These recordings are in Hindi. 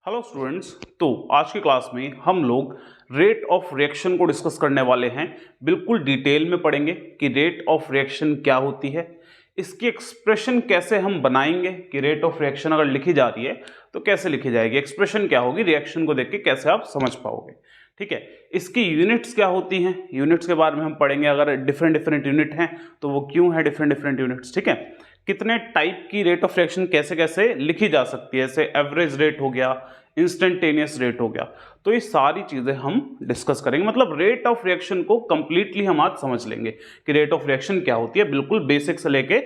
Hello students. तो आज की क्लास में हम लोग रेट ऑफ रिएक्शन को डिस्कस करने वाले हैं। बिल्कुल डिटेल में पढ़ेंगे कि रेट ऑफ रिएक्शन क्या होती है, इसकी एक्सप्रेशन कैसे हम बनाएंगे कि रेट ऑफ रिएक्शन अगर लिखी जा रही है तो कैसे लिखी जाएगी, एक्सप्रेशन क्या होगी, रिएक्शन को देख के कैसे आप समझ पाओगे। ठीक है, इसकी यूनिट्स क्या होती हैं, यूनिट्स के बारे में हम पढ़ेंगे। अगर डिफरेंट यूनिट हैं तो वो क्यों है डिफरेंट यूनिट्स। ठीक है, कितने टाइप की रेट ऑफ रिएक्शन कैसे कैसे लिखी जा सकती है, जैसे एवरेज रेट हो गया, इंस्टेंटेनियस रेट हो गया। तो ये सारी चीजें हम डिस्कस करेंगे। मतलब रेट ऑफ रिएक्शन को कंप्लीटली हम आज समझ लेंगे कि रेट ऑफ रिएक्शन क्या होती है, बिल्कुल बेसिक से लेके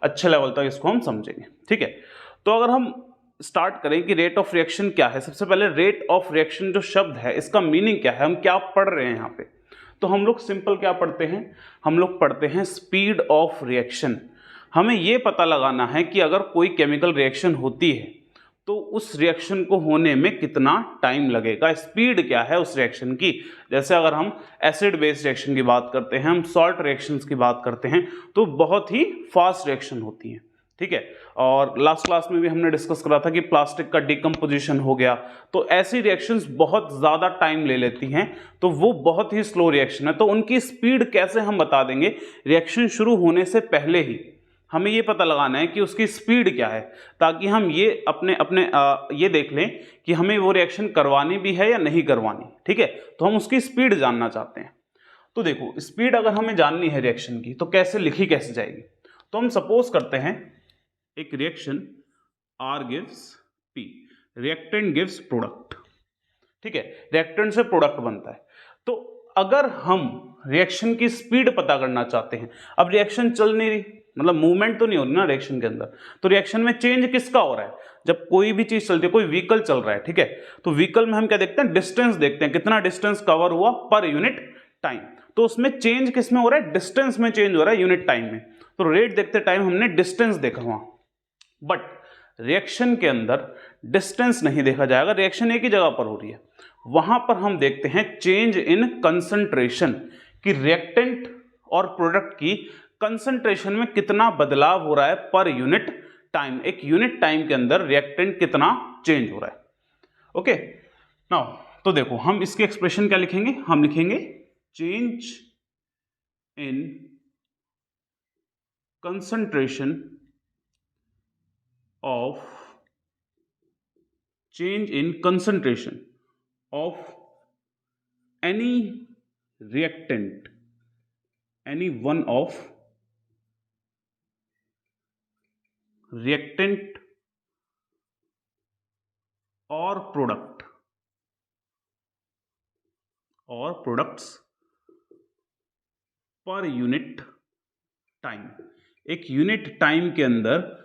अच्छे लेवल तक इसको हम समझेंगे। ठीक है, तो अगर हम स्टार्ट करें कि रेट ऑफ रिएक्शन क्या है, सबसे पहले रेट ऑफ रिएक्शन जो शब्द है इसका मीनिंग क्या है, हम क्या पढ़ रहे हैं यहाँ पे। तो हम लोग सिंपल क्या पढ़ते हैं, हम लोग पढ़ते हैं स्पीड ऑफ रिएक्शन। हमें यह पता लगाना है कि अगर कोई केमिकल रिएक्शन होती है तो उस रिएक्शन को होने में कितना टाइम लगेगा, स्पीड क्या है उस रिएक्शन की। जैसे अगर हम एसिड बेस रिएक्शन की बात करते हैं, हम सॉल्ट रिएक्शंस की बात करते हैं, तो बहुत ही फास्ट रिएक्शन होती है। ठीक है, और लास्ट क्लास में भी हमने डिस्कस करा था कि प्लास्टिक का डिकम्पोजिशन हो गया, तो ऐसी रिएक्शंस बहुत ज़्यादा टाइम ले लेती हैं, तो वो बहुत ही स्लो रिएक्शन है। तो उनकी स्पीड कैसे हम बता देंगे, रिएक्शन शुरू होने से पहले ही हमें ये पता लगाना है कि उसकी स्पीड क्या है, ताकि हम ये अपने अपने ये देख लें कि हमें वो रिएक्शन करवानी भी है या नहीं करवानी। ठीक है, तो हम उसकी स्पीड जानना चाहते हैं। तो देखो, स्पीड अगर हमें जाननी है रिएक्शन की तो कैसे लिखी कैसे जाएगी। तो हम सपोज करते हैं एक reaction R gives P, reactant gives product. ठीक है, रिएक्टेंट से प्रोडक्ट बनता है। तो अगर हम रिएक्शन की स्पीड पता करना चाहते हैं, अब रिएक्शन चल नहीं रही, मतलब मूवमेंट तो नहीं हो रही ना रिएक्शन के अंदर, तो रिएक्शन में चेंज किसका हो रहा है। जब कोई भी चीज चलती है, कोई व्हीकल चल रहा है, ठीक है, तो व्हीकल में हम क्या देखते हैं, डिस्टेंस देखते हैं, कितना डिस्टेंस कवर हुआ पर यूनिट टाइम। तो उसमें चेंज किस में हो रहा है, डिस्टेंस में चेंज हो रहा है, यूनिट टाइम में। तो रेट देखते टाइम हमने डिस्टेंस देखा वहां, बट रिएक्शन के अंदर डिस्टेंस नहीं देखा जाएगा, रिएक्शन एक ही जगह पर हो रही है। वहां पर हम देखते हैं चेंज इन कंसंट्रेशन, कि रिएक्टेंट और प्रोडक्ट की कंसंट्रेशन में कितना बदलाव हो रहा है पर यूनिट टाइम। एक यूनिट टाइम के अंदर रिएक्टेंट कितना चेंज हो रहा है। ओके, नाउ तो देखो हम इसके एक्सप्रेशन क्या लिखेंगे, हम लिखेंगे change in concentration of change in concentration of any reactant, any one of reactant or product or products per unit time. एक यूनिट टाइम के अंदर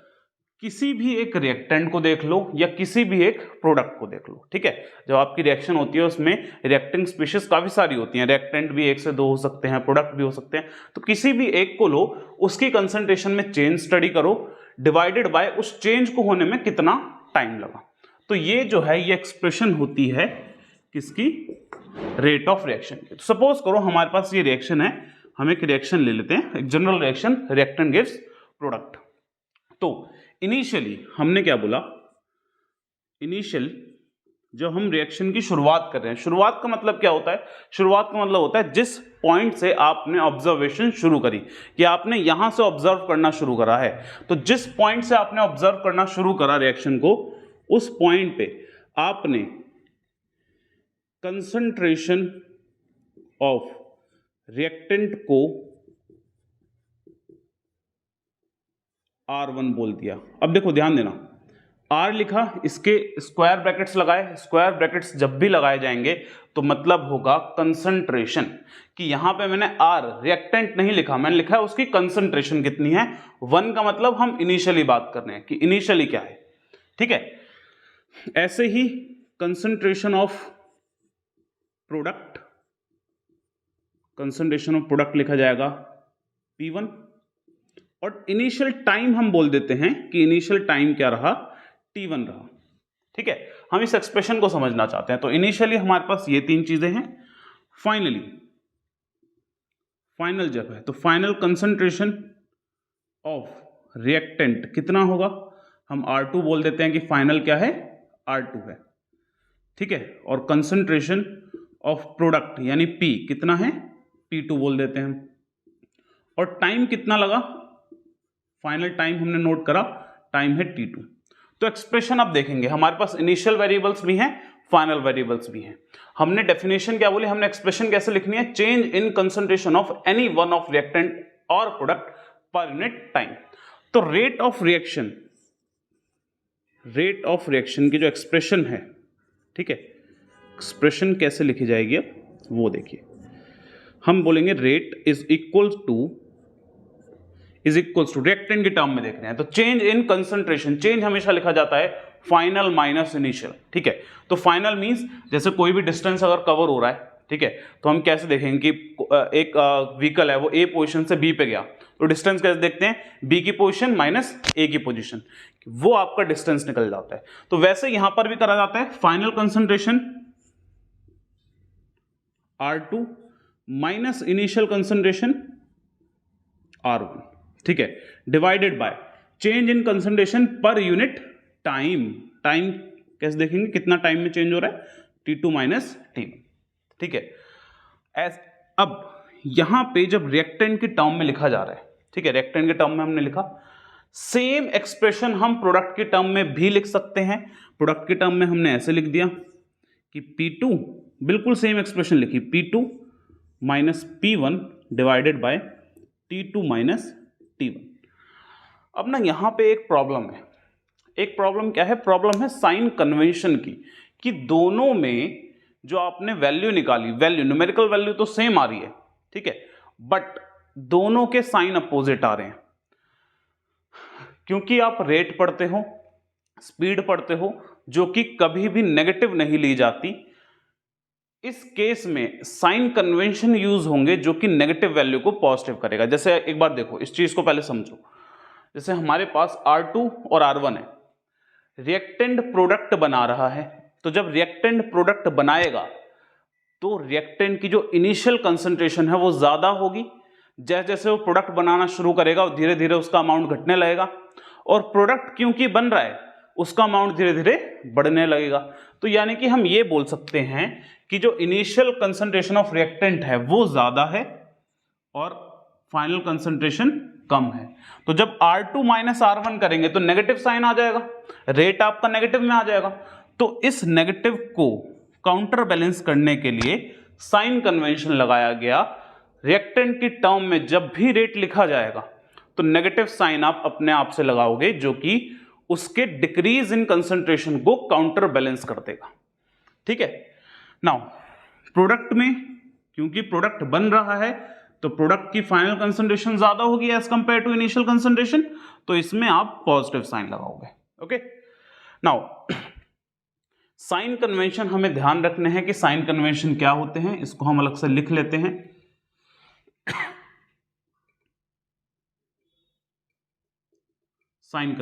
किसी भी एक रिएक्टेंट को देख लो या किसी भी एक प्रोडक्ट को देख लो। ठीक है, जब आपकी रिएक्शन होती है उसमें रिएक्टिंग स्पीशीज काफी सारी होती हैं, रिएक्टेंट भी एक से दो हो सकते हैं, प्रोडक्ट भी हो सकते हैं। तो किसी भी एक को लो, उसकी कंसंट्रेशन में चेंज स्टडी करो, डिवाइडेड बाय उस चेंज को होने में कितना टाइम लगा। तो ये जो है ये एक्सप्रेशन होती है किसकी, रेट ऑफ रिएक्शन की। तो सपोज करो हमारे पास ये रिएक्शन है, हम एक रिएक्शन ले लेते हैं, एक general reaction, reactant gives product. तो इनिशियली हमने क्या बोला, इनिशियल जब हम रिएक्शन की शुरुआत कर रहे हैं, शुरुआत का मतलब क्या होता है, शुरुआत का मतलब होता है जिस पॉइंट से आपने ऑब्जर्वेशन शुरू करी, कि आपने यहां से ऑब्जर्व करना शुरू करा है। तो जिस पॉइंट से आपने ऑब्जर्व करना शुरू करा रिएक्शन को, उस पॉइंट पे आपने कंसंट्रेशन ऑफ रिएक्टेंट को R1 बोल दिया। अब देखो ध्यान देना, R लिखा, इसके स्क्वायर ब्रैकेट्स लगाए, स्क्वायर ब्रैकेट्स जब भी लगाए जाएंगे तो मतलब होगा कंसंट्रेशन, कि यहां पे मैंने R रिएक्टेंट नहीं लिखा, मैंने लिखा है उसकी कंसंट्रेशन कितनी है। 1 का मतलब हम इनिशियली बात कर रहे हैं कि इनिशियली क्या है। ठीक है, ऐसे ही concentration of product, concentration of product लिखा जाएगा P1, और इनिशियल टाइम हम बोल देते हैं कि इनिशियल टाइम क्या रहा, T1 रहा। ठीक है, हम इस एक्सप्रेशन को समझना चाहते हैं। तो इनिशियली हमारे पास ये तीन चीजें हैं, फाइनली फाइनल जब है तो फाइनल कंसंट्रेशन ऑफ रिएक्टेंट कितना होगा, हम R2 बोल देते हैं कि फाइनल क्या है, R2 है। ठीक है, और कंसंट्रेशन ऑफ प्रोडक्ट यानी P कितना है, P2 बोल देते हैं, और टाइम कितना लगा, फाइनल टाइम हमने नोट करा, टाइम है T2। तो एक्सप्रेशन आप देखेंगे हमारे पास इनिशियल वेरिएबल्स भी हैं, फाइनल वेरिएबल्स भी हैं। हमने डेफिनेशन क्या बोली, हमने एक्सप्रेशन कैसे लिखनी है, change in concentration of any one of reactant और प्रोडक्ट पर यूनिट टाइम। तो रेट ऑफ रिएक्शन की जो एक्सप्रेशन है, ठीक है, एक्सप्रेशन कैसे लिखी जाएगी अब वो देखिए। हम बोलेंगे rate is equals to reactant के टर्म में देख रहे हैं, तो चेंज इन कंसंट्रेशन, चेंज हमेशा लिखा जाता है फाइनल माइनस इनिशियल, ठीक है। तो फाइनल मींस जैसे कोई भी डिस्टेंस अगर कवर हो रहा है, ठीक है, तो हम कैसे देखेंगे कि एक व्हीकल है वो ए पोजीशन से बी पे गया, तो डिस्टेंस कैसे देखते हैं, बी की पोजीशन माइनस ए की पोजीशन, वो आपका डिस्टेंस निकल जाता है। तो वैसे यहां पर भी करा जाता है, final concentration R2 minus initial concentration R1, ठीक है, divided by change in concentration per unit time. Time कैसे देखेंगे, कितना टाइम में चेंज हो रहा है, T2 माइनस T1, ठीक है। अब यहां पे जब रिएक्टेंट के टर्म में लिखा जा रहा है, ठीक है, रिएक्टेंट के टर्म में हमने लिखा, सेम एक्सप्रेशन हम प्रोडक्ट के टर्म में भी लिख सकते हैं। प्रोडक्ट के टर्म में हमने ऐसे लिख दिया कि P2, बिल्कुल सेम एक्सप्रेशन लिखी, P2 minus P1 divided by T2 minus T1। अब ना यहां पे एक प्रॉब्लम है, एक प्रॉब्लम क्या है, प्रॉब्लम है साइन कन्वेंशन की, कि दोनों में जो आपने वैल्यू निकाली, वैल्यू न्यूमेरिकल वैल्यू तो सेम आ रही है, ठीक है, बट दोनों के साइन अपोजिट आ रहे हैं। क्योंकि आप रेट पढ़ते हो, स्पीड पढ़ते हो, जो कि कभी भी नेगेटिव नहीं ली जाती, इस केस में साइन कन्वेंशन यूज होंगे जो कि नेगेटिव वैल्यू को पॉजिटिव करेगा। जैसे एक बार देखो, इस चीज को पहले समझो, जैसे हमारे पास R2 और R1 है, रिएक्टेंट प्रोडक्ट बना रहा है, तो जब रिएक्टेंट प्रोडक्ट बनाएगा तो रिएक्टेंट की जो इनिशियल कंसंट्रेशन है वो ज्यादा होगी, जैसे जैसे वो प्रोडक्ट बनाना शुरू करेगा धीरे धीरे उसका अमाउंट घटने लगेगा, और प्रोडक्ट क्योंकि बन रहा है उसका अमाउंट धीरे धीरे बढ़ने लगेगा। तो यानी कि हम ये बोल सकते हैं कि जो इनिशियल कंसंट्रेशन ऑफ रिएक्टेंट है वो ज्यादा है और फाइनल कंसंट्रेशन कम है। तो जब R2 माइनस R1 करेंगे तो नेगेटिव साइन आ जाएगा, रेट आपका नेगेटिव में आ जाएगा। तो इस नेगेटिव को काउंटर बैलेंस करने के लिए साइन कन्वेंशन लगाया गया। रिएक्टेंट की टर्म में जब भी रेट लिखा जाएगा तो नेगेटिव साइन आप अपने आप से लगाओगे, जो कि उसके डिक्रीज इन कंसंट्रेशन को काउंटर बैलेंस कर देगा, ठीक है। नाउ प्रोडक्ट में क्योंकि प्रोडक्ट बन रहा है तो प्रोडक्ट की फाइनल कंसंट्रेशन ज्यादा होगी as compare to initial concentration, तो इसमें आप पॉजिटिव साइन लगाओगे, ओके। नाउ साइन कन्वेंशन हमें ध्यान रखने हैं कि साइन कन्वेंशन क्या होते हैं, इसको हम अलग से लिख लेते हैं। साइन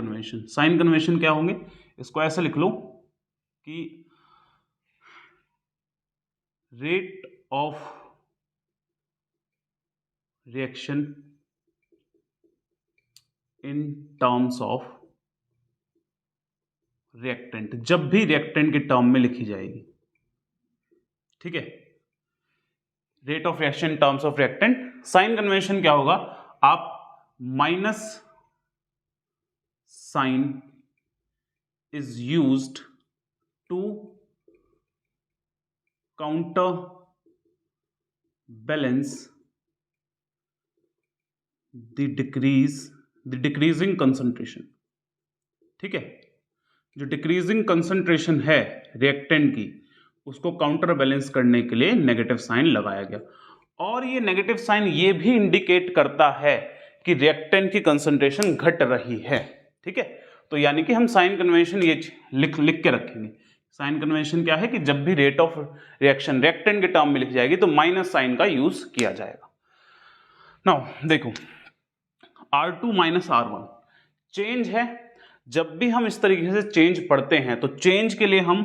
कन्वेंशन क्या होंगे, इसको ऐसे लिख लो कि rate of reaction in terms of reactant, जब भी रिएक्टेंट के टर्म में लिखी जाएगी, ठीक है, rate of reaction in terms of reactant. Sign convention क्या होगा, आप minus sign is used to counter balance the decreasing concentration, ठीक है। जो डिक्रीजिंग कंसंट्रेशन है रिएक्टेंट की, उसको काउंटर बैलेंस करने के लिए नेगेटिव साइन लगाया गया। और ये नेगेटिव साइन ये भी इंडिकेट करता है कि रिएक्टेंट की कंसंट्रेशन घट रही है, ठीक है। तो यानी कि हम साइन कन्वेंशन ये लिख के रखेंगे। साइन कन्वेंशन क्या है कि जब भी रेट ऑफ रिएक्शन रिएक्टेंट के टर्म में लिखी जाएगी तो माइनस साइन का यूज किया जाएगा। नाउ देखो, R2 माइनस R1 चेंज है। जब भी हम इस तरीके से चेंज पढ़ते हैं तो चेंज के लिए हम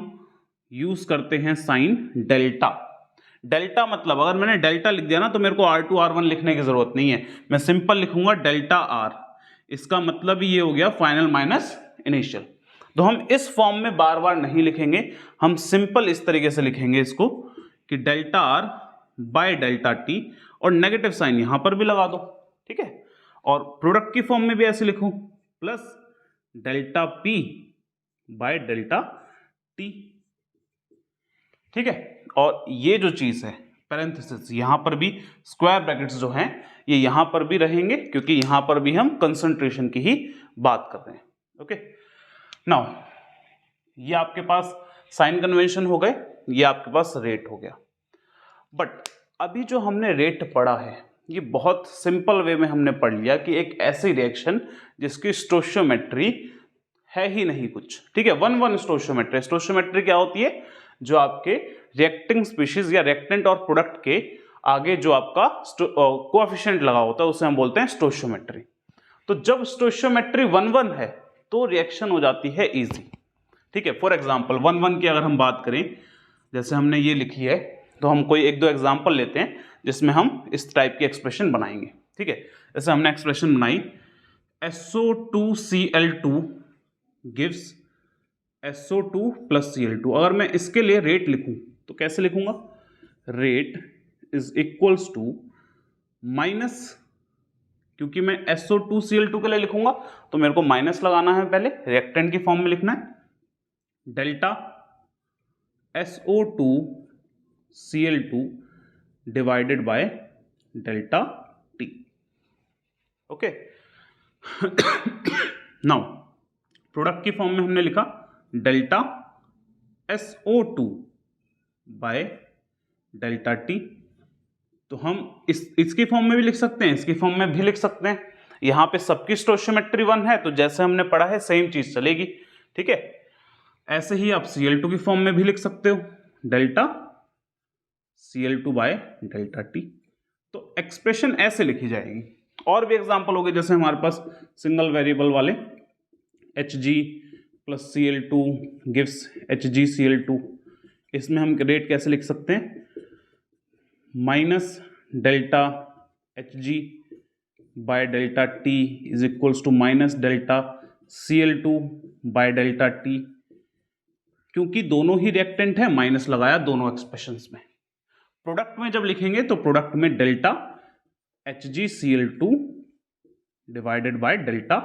यूज करते हैं साइन डेल्टा। डेल्टा मतलब अगर मैंने डेल्टा लिख दिया ना तो मेरे को R2 R1 लिखने की जरूरत नहीं है, मैं सिंपल लिखूंगा डेल्टा R। इसका मतलब ये हो गया फाइनल माइनस इनिशियल। तो हम इस फॉर्म में बार बार नहीं लिखेंगे, हम सिंपल इस तरीके से लिखेंगे इसको कि delta R bye delta T, और नेगेटिव साइन यहां पर भी लगा दो, ठीक है। और प्रोडक्ट की फॉर्म में भी ऐसे लिखूं, plus delta P by delta T, ठीक है। और ये जो चीज है पैरेंथेसिस, यहां पर भी स्क्वायर ब्रैकेट्स जो हैं ये यहां पर भी रहेंगे, क्योंकि यहां पर भी हम कंसंट्रेशन की ही बात कर रहे हैं। ओके, नाउ ये आपके पास साइन कन्वेंशन हो गए, ये आपके पास रेट हो गया। बट अभी जो हमने रेट पढ़ा है ये बहुत सिंपल वे में हमने पढ़ लिया कि एक ऐसी रिएक्शन जिसकी स्टोइचियोमेट्री है ही नहीं कुछ, ठीक है। वन स्टोइचियोमेट्री, स्टोइचियोमेट्री क्या होती है, जो आपके रिएक्टिंग स्पीशीज या रिएक्टेंट और प्रोडक्ट के आगे जो आपका कोएफिशिएंट लगा होता है उसे हम बोलते हैं स्टोइचियोमेट्री। तो जब स्टोइचियोमेट्री 1 है तो रिएक्शन हो जाती है इजी, ठीक है। फॉर एग्जांपल 1 की अगर हम बात करें, जैसे हमने ये लिखी है, तो हम कोई एक दो एग्जांपल लेते हैं जिसमें हम इस टाइप की एक्सप्रेशन बनाएंगे, ठीक है। जैसे हमने एक्सप्रेशन बनाई SO2Cl2 gives SO2 plus Cl2। अगर मैं इसके लिए रेट लिखूं तो कैसे लिखूंगा, rate is equals to minus, क्योंकि मैं SO2Cl2 के लिए लिखूंगा तो मेरे को माइनस लगाना है, पहले रिएक्टेंट की फॉर्म में लिखना है, delta SO2Cl2 divided by delta T। Okay, now product की फॉर्म में हमने लिखा delta SO2 bye delta T। तो हम इसकी फॉर्म में भी लिख सकते हैं, इसकी फॉर्म में भी लिख सकते हैं। यहां पे सबकी स्टोइचियोमेट्री 1 है तो जैसे हमने पढ़ा है सेम चीज चलेगी, ठीक है। ऐसे ही आप Cl2 की फॉर्म में भी लिख सकते हो, delta Cl2 by delta T। तो एक्सप्रेशन ऐसे लिखी जाएगी। और भी एग्जांपल हो गए, जैसे हमारे पास सिंगल वेरिएबल वाले Hg plus Cl2 gives HgCl2, इसमें हम रेट कैसे लिख सकते हैं, minus delta Hg by delta T is equals to minus delta Cl2 by delta T। क्योंकि दोनों ही रिएक्टेंट है, माइनस लगाया दोनों एक्सप्रेशंस में। प्रोडक्ट में जब लिखेंगे तो प्रोडक्ट में delta HgCl2 divided by delta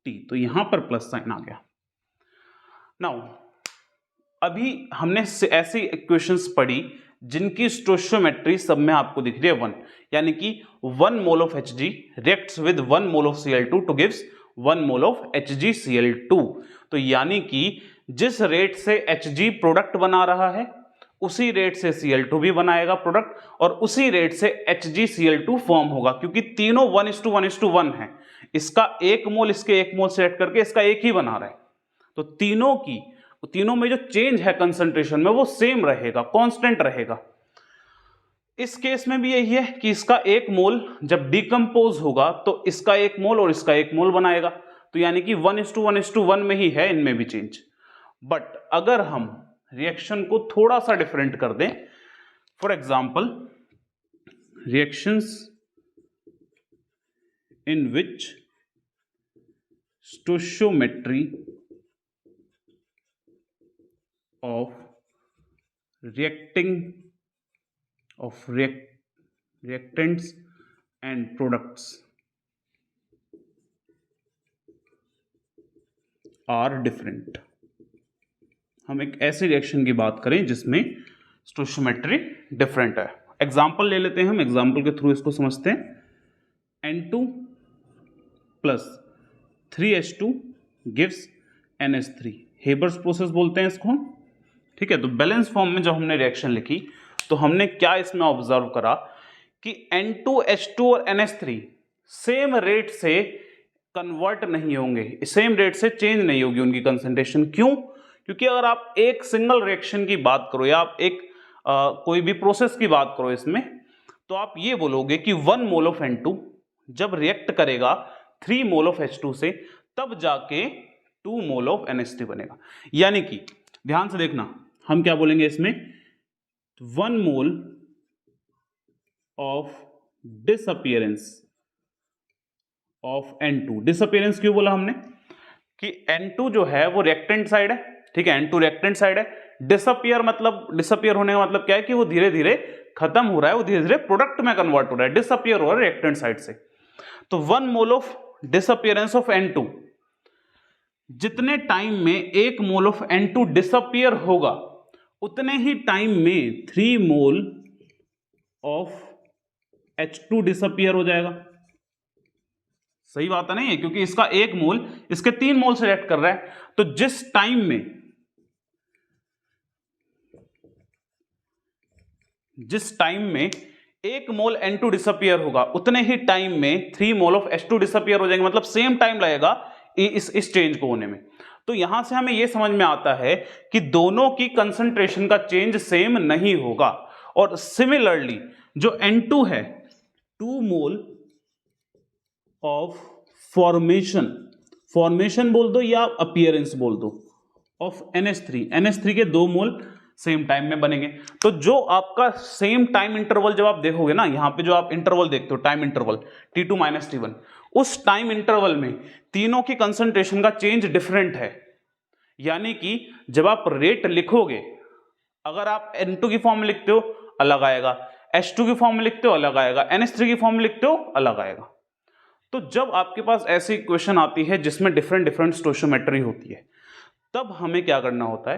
T, तो यहां पर प्लस साइन आ गया। नाउ अभी हमने ऐसी इक्वेशंस पढ़ी जिनकी स्टोइचियोमेट्री सब में आपको दिख रही है 1, यानी कि 1 mole of Hg reacts with 1 mole of Cl2 two gives 1 mole of HgCl2। तो यानी कि जिस रेट से Hg प्रोडक्ट बना रहा है उसी रेट से Cl2 भी बनाएगा प्रोडक्ट, और उसी रेट से HgCl2 फॉर्म होगा, क्योंकि तीनों 1:1:1 है। इसका 1 मोल इसके 1 मोल से ऐड करके इसका एक ही बना रहा है। तो तीनों में जो चेंज है कंसंट्रेशन में वो सेम रहेगा, कांस्टेंट रहेगा। इस केस में भी यही है कि इसका 1 मोल जब डिकम्पोज होगा तो इसका 1 मोल और इसका 1 मोल बनाएगा, तो यानी कि 1:1:1 में ही है इनमें भी चेंज। बट अगर हम रिएक्शन को थोड़ा सा डिफरेंट कर दें, for example reactions in which stoichiometry of reactants and products are different। हम एक ऐसी रिएक्शन की बात करें जिसमें स्टोइचियोमेट्री डिफरेंट है। एग्जाम्पल ले लेते हैं, हम एग्जाम्पल के थ्रू इसको समझते हैं। N2 plus 3H2 gives NH3, Haber's process बोलते हैं इसको हम, ठीक है। तो बैलेंस फॉर्म में जब हमने रिएक्शन लिखी तो हमने क्या इसमें ऑब्जर्व करा कि N2H2 और NH3 सेम रेट से कन्वर्ट नहीं होंगे, सेम रेट से चेंज नहीं होगी उनकी कंसंट्रेशन। क्यों? क्योंकि अगर आप एक सिंगल रिएक्शन की बात करो या आप एक कोई भी प्रोसेस की बात करो इसमें, तो आप ये बोलोगे कि 1 मोल ऑफ N2 जब रिएक्ट करेगा 3 मोल ऑफ H2 से, तब जाके 2 मोल ऑफ NH3 बनेगा। यानी कि ध्यान से देखना, हम क्या बोलेंगे इसमें, 1 mole of disappearance of N2। Disappearance क्यों बोला हमने, कि N2 जो है वो रिएक्टेंट साइड है, ठीक है, N2 रिएक्टेंट साइड है। डिसअपियर मतलब, डिसअपियर होने का मतलब क्या है कि वो धीरे धीरे खत्म हो रहा है, वो धीरे धीरे प्रोडक्ट में कन्वर्ट हो रहा है, डिसअपियर हो रहा है रिएक्टेंट साइड से। तो 1 mole of disappearance of N2, जितने टाइम में 1 मोल ऑफ N2 डिसअपियर होगा उतने ही टाइम में 3 मोल ऑफ H2 डिसअपियर हो जाएगा। सही बात है नहीं है, क्योंकि इसका 1 मोल इसके 3 मोल से रिएक्ट कर रहा है। तो जिस टाइम में 1 मोल N2 डिसअपियर होगा उतने ही टाइम में 3 मोल ऑफ H2 डिसअपियर हो जाएंगे, मतलब सेम टाइम लगेगा इस चेंज को होने में। तो यहां से हमें यह समझ में आता है कि दोनों की कंसंट्रेशन का चेंज सेम नहीं होगा। और सिमिलरली जो N2 है 2 मोल ऑफ फॉर्मेशन बोल दो या अपीयरेंस बोल दो ऑफ NH3 के 2 मोल सेम टाइम में बनेंगे। तो जो आपका सेम टाइम इंटरवल जब आप देखोगे ना, यहां पे जो आप इंटरवल देखते हो टाइम इंटरवल T2 - T1, उस टाइम इंटरवल में तीनों की कंसंट्रेशन का चेंज डिफरेंट है। यानी कि जब आप रेट लिखोगे, अगर आप N2 की फॉर्म में लिखते हो अलग आएगा, H2 की फॉर्म में लिखते हो अलग आएगा, NH3 की फॉर्म में लिखते हो अलग आएगा। तो जब आपके पास ऐसी इक्वेशन आती है जिसमें डिफरेंट स्टोइचियोमेट्री होती है, तब हमें क्या करना होता है,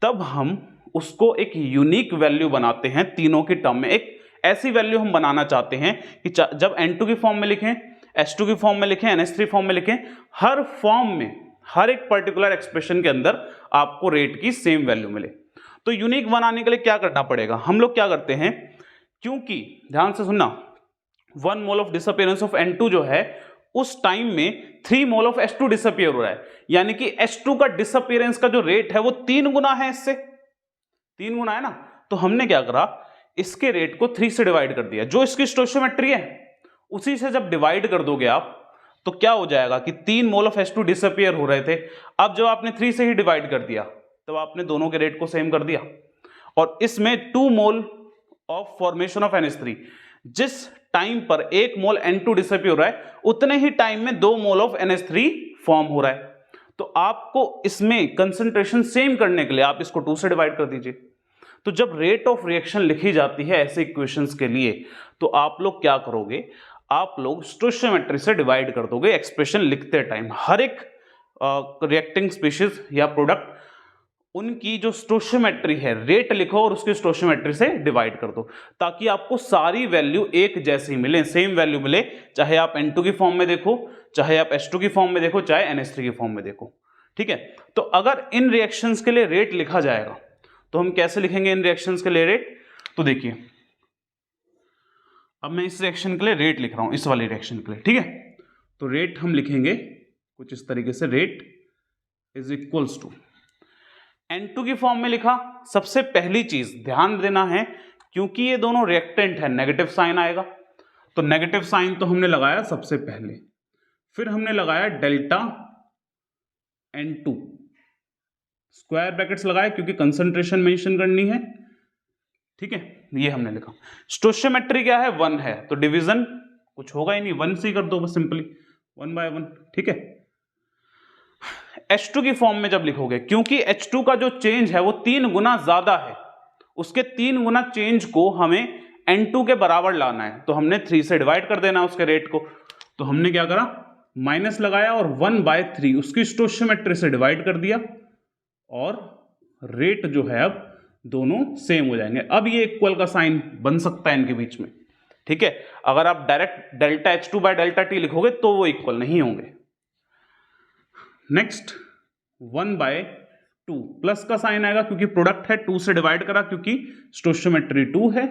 तब हम उसको एक यूनिक वैल्यू बनाते हैं तीनों की टर्म में। एक ऐसी वैल्यू हम बनाना चाहते हैं कि जब N2 की फॉर्म में लिखें, H2 की फॉर्म में लिखें, NH3 फॉर्म में लिखें, हर फॉर्म में हर एक पर्टिकुलर एक्सप्रेशन के अंदर आपको रेट की सेम वैल्यू मिले। तो यूनिक बनाने के लिए क्या करना पड़ेगा, हम लोग क्या करते हैं, क्योंकि ध्यान से सुनना, 1 mole of disappearance of N2 जो है उस टाइम में 3 मोल ऑफ H2 डिसअपियर हो रहा है। यानी कि H2 का डिसअपियरेंस का जो रेट है वो 3 गुना है, इससे 3 गुना है ना। तो हमने क्या करा, इसके रेट को 3 से डिवाइड कर दिया, जो इसकी स्टोइचियोमेट्री है उसी से जब डिवाइड कर दोगे आप तो क्या हो जाएगा कि 3 मोल ऑफ H2 डिसअपियर हो रहे थे। अब जब आपने 3 से ही डिवाइड कर दिया तब आपने दोनों के रेट को सेम कर दिया। और इसमें 2 mole of formation of NH3, जिस टाइम पर 1 मोल N2 डिसअपियर हो रहा है उतने ही टाइम में 2 मोल ऑफ NH3 फॉर्म हो रहा है। तो आपको इसमें कंसंट्रेशन सेम करने के लिए आप इसको 2 से डिवाइड कर दीजिए। तो जब रेट ऑफ रिएक्शन लिखी जाती है ऐसे इक्वेशंस के लिए, तो आप लोग क्या करोगे, आप लोग स्टोइचियोमेट्री से डिवाइड कर दोगे एक्सप्रेशन लिखते टाइम। हर एक रिएक्टिंग स्पीशीज या प्रोडक्ट, उनकी जो स्टोइचियोमेट्री है, रेट लिखो और उसकी स्टोइचियोमेट्री से डिवाइड कर दो, ताकि आपको सारी वैल्यू एक जैसी मिले, सेम वैल्यू मिले, चाहे आप N2 की फॉर्म में देखो, चाहे आप H2 की फॉर्म में देखो, चाहे NH3 की फॉर्म में देखो। ठीक है, तो अगर इन रिएक्शंस के लिए रेट लिखा जाएगा तो हम कैसे लिखेंगे इन रिएक्शंस के लिए रेट, तो देखिए अब मैं इस रिएक्शन के लिए रेट लिख रहा हूं, इस वाली रिएक्शन के लिए। ठीक है, तो रेट हम लिखेंगे कुछ इस तरीके से, rate is equals to N2 की फॉर्म में लिखा। सबसे पहली चीज ध्यान देना है, क्योंकि ये दोनों रिएक्टेंट है, नेगेटिव साइन आएगा, तो नेगेटिव साइन तो हमने लगाया सबसे पहले, फिर हमने लगाया डेल्टा N2, स्क्वायर ब्रैकेट्स लगाए क्योंकि कंसंट्रेशन मेंशन करनी है। ठीक है, ये हमने लिखा। स्टोइचियोमेट्री क्या है, 1 है, तो डिवीजन कुछ होगा ही नहीं, 1 से ही कर दो बस, सिंपली 1/1। ठीक है, H2 की फॉर्म में जब लिखोगे, क्योंकि H2 का जो चेंज है वो 3 गुना ज्यादा है, उसके 3 गुना चेंज को हमें N2 के बराबर लाना है, तो हमने 3 से डिवाइड कर देना उसके रेट को। तो हमने क्या करा, माइनस लगाया और 1/3 उसकी स्टोइचियोमेट्री से डिवाइड कर दिया, और रेट जो है अब दोनों सेम हो जाएंगे। अब ये इक्वल का साइन बन सकता है इनके बीच में। ठीक है, अगर आप direct delta H2 bye delta T लिखोगे तो वो इक्वल नहीं होंगे। नेक्स्ट 1/2 प्लस का साइन आएगा क्योंकि प्रोडक्ट है, 2 से डिवाइड करा क्योंकि स्टोइचियोमेट्री 2 है,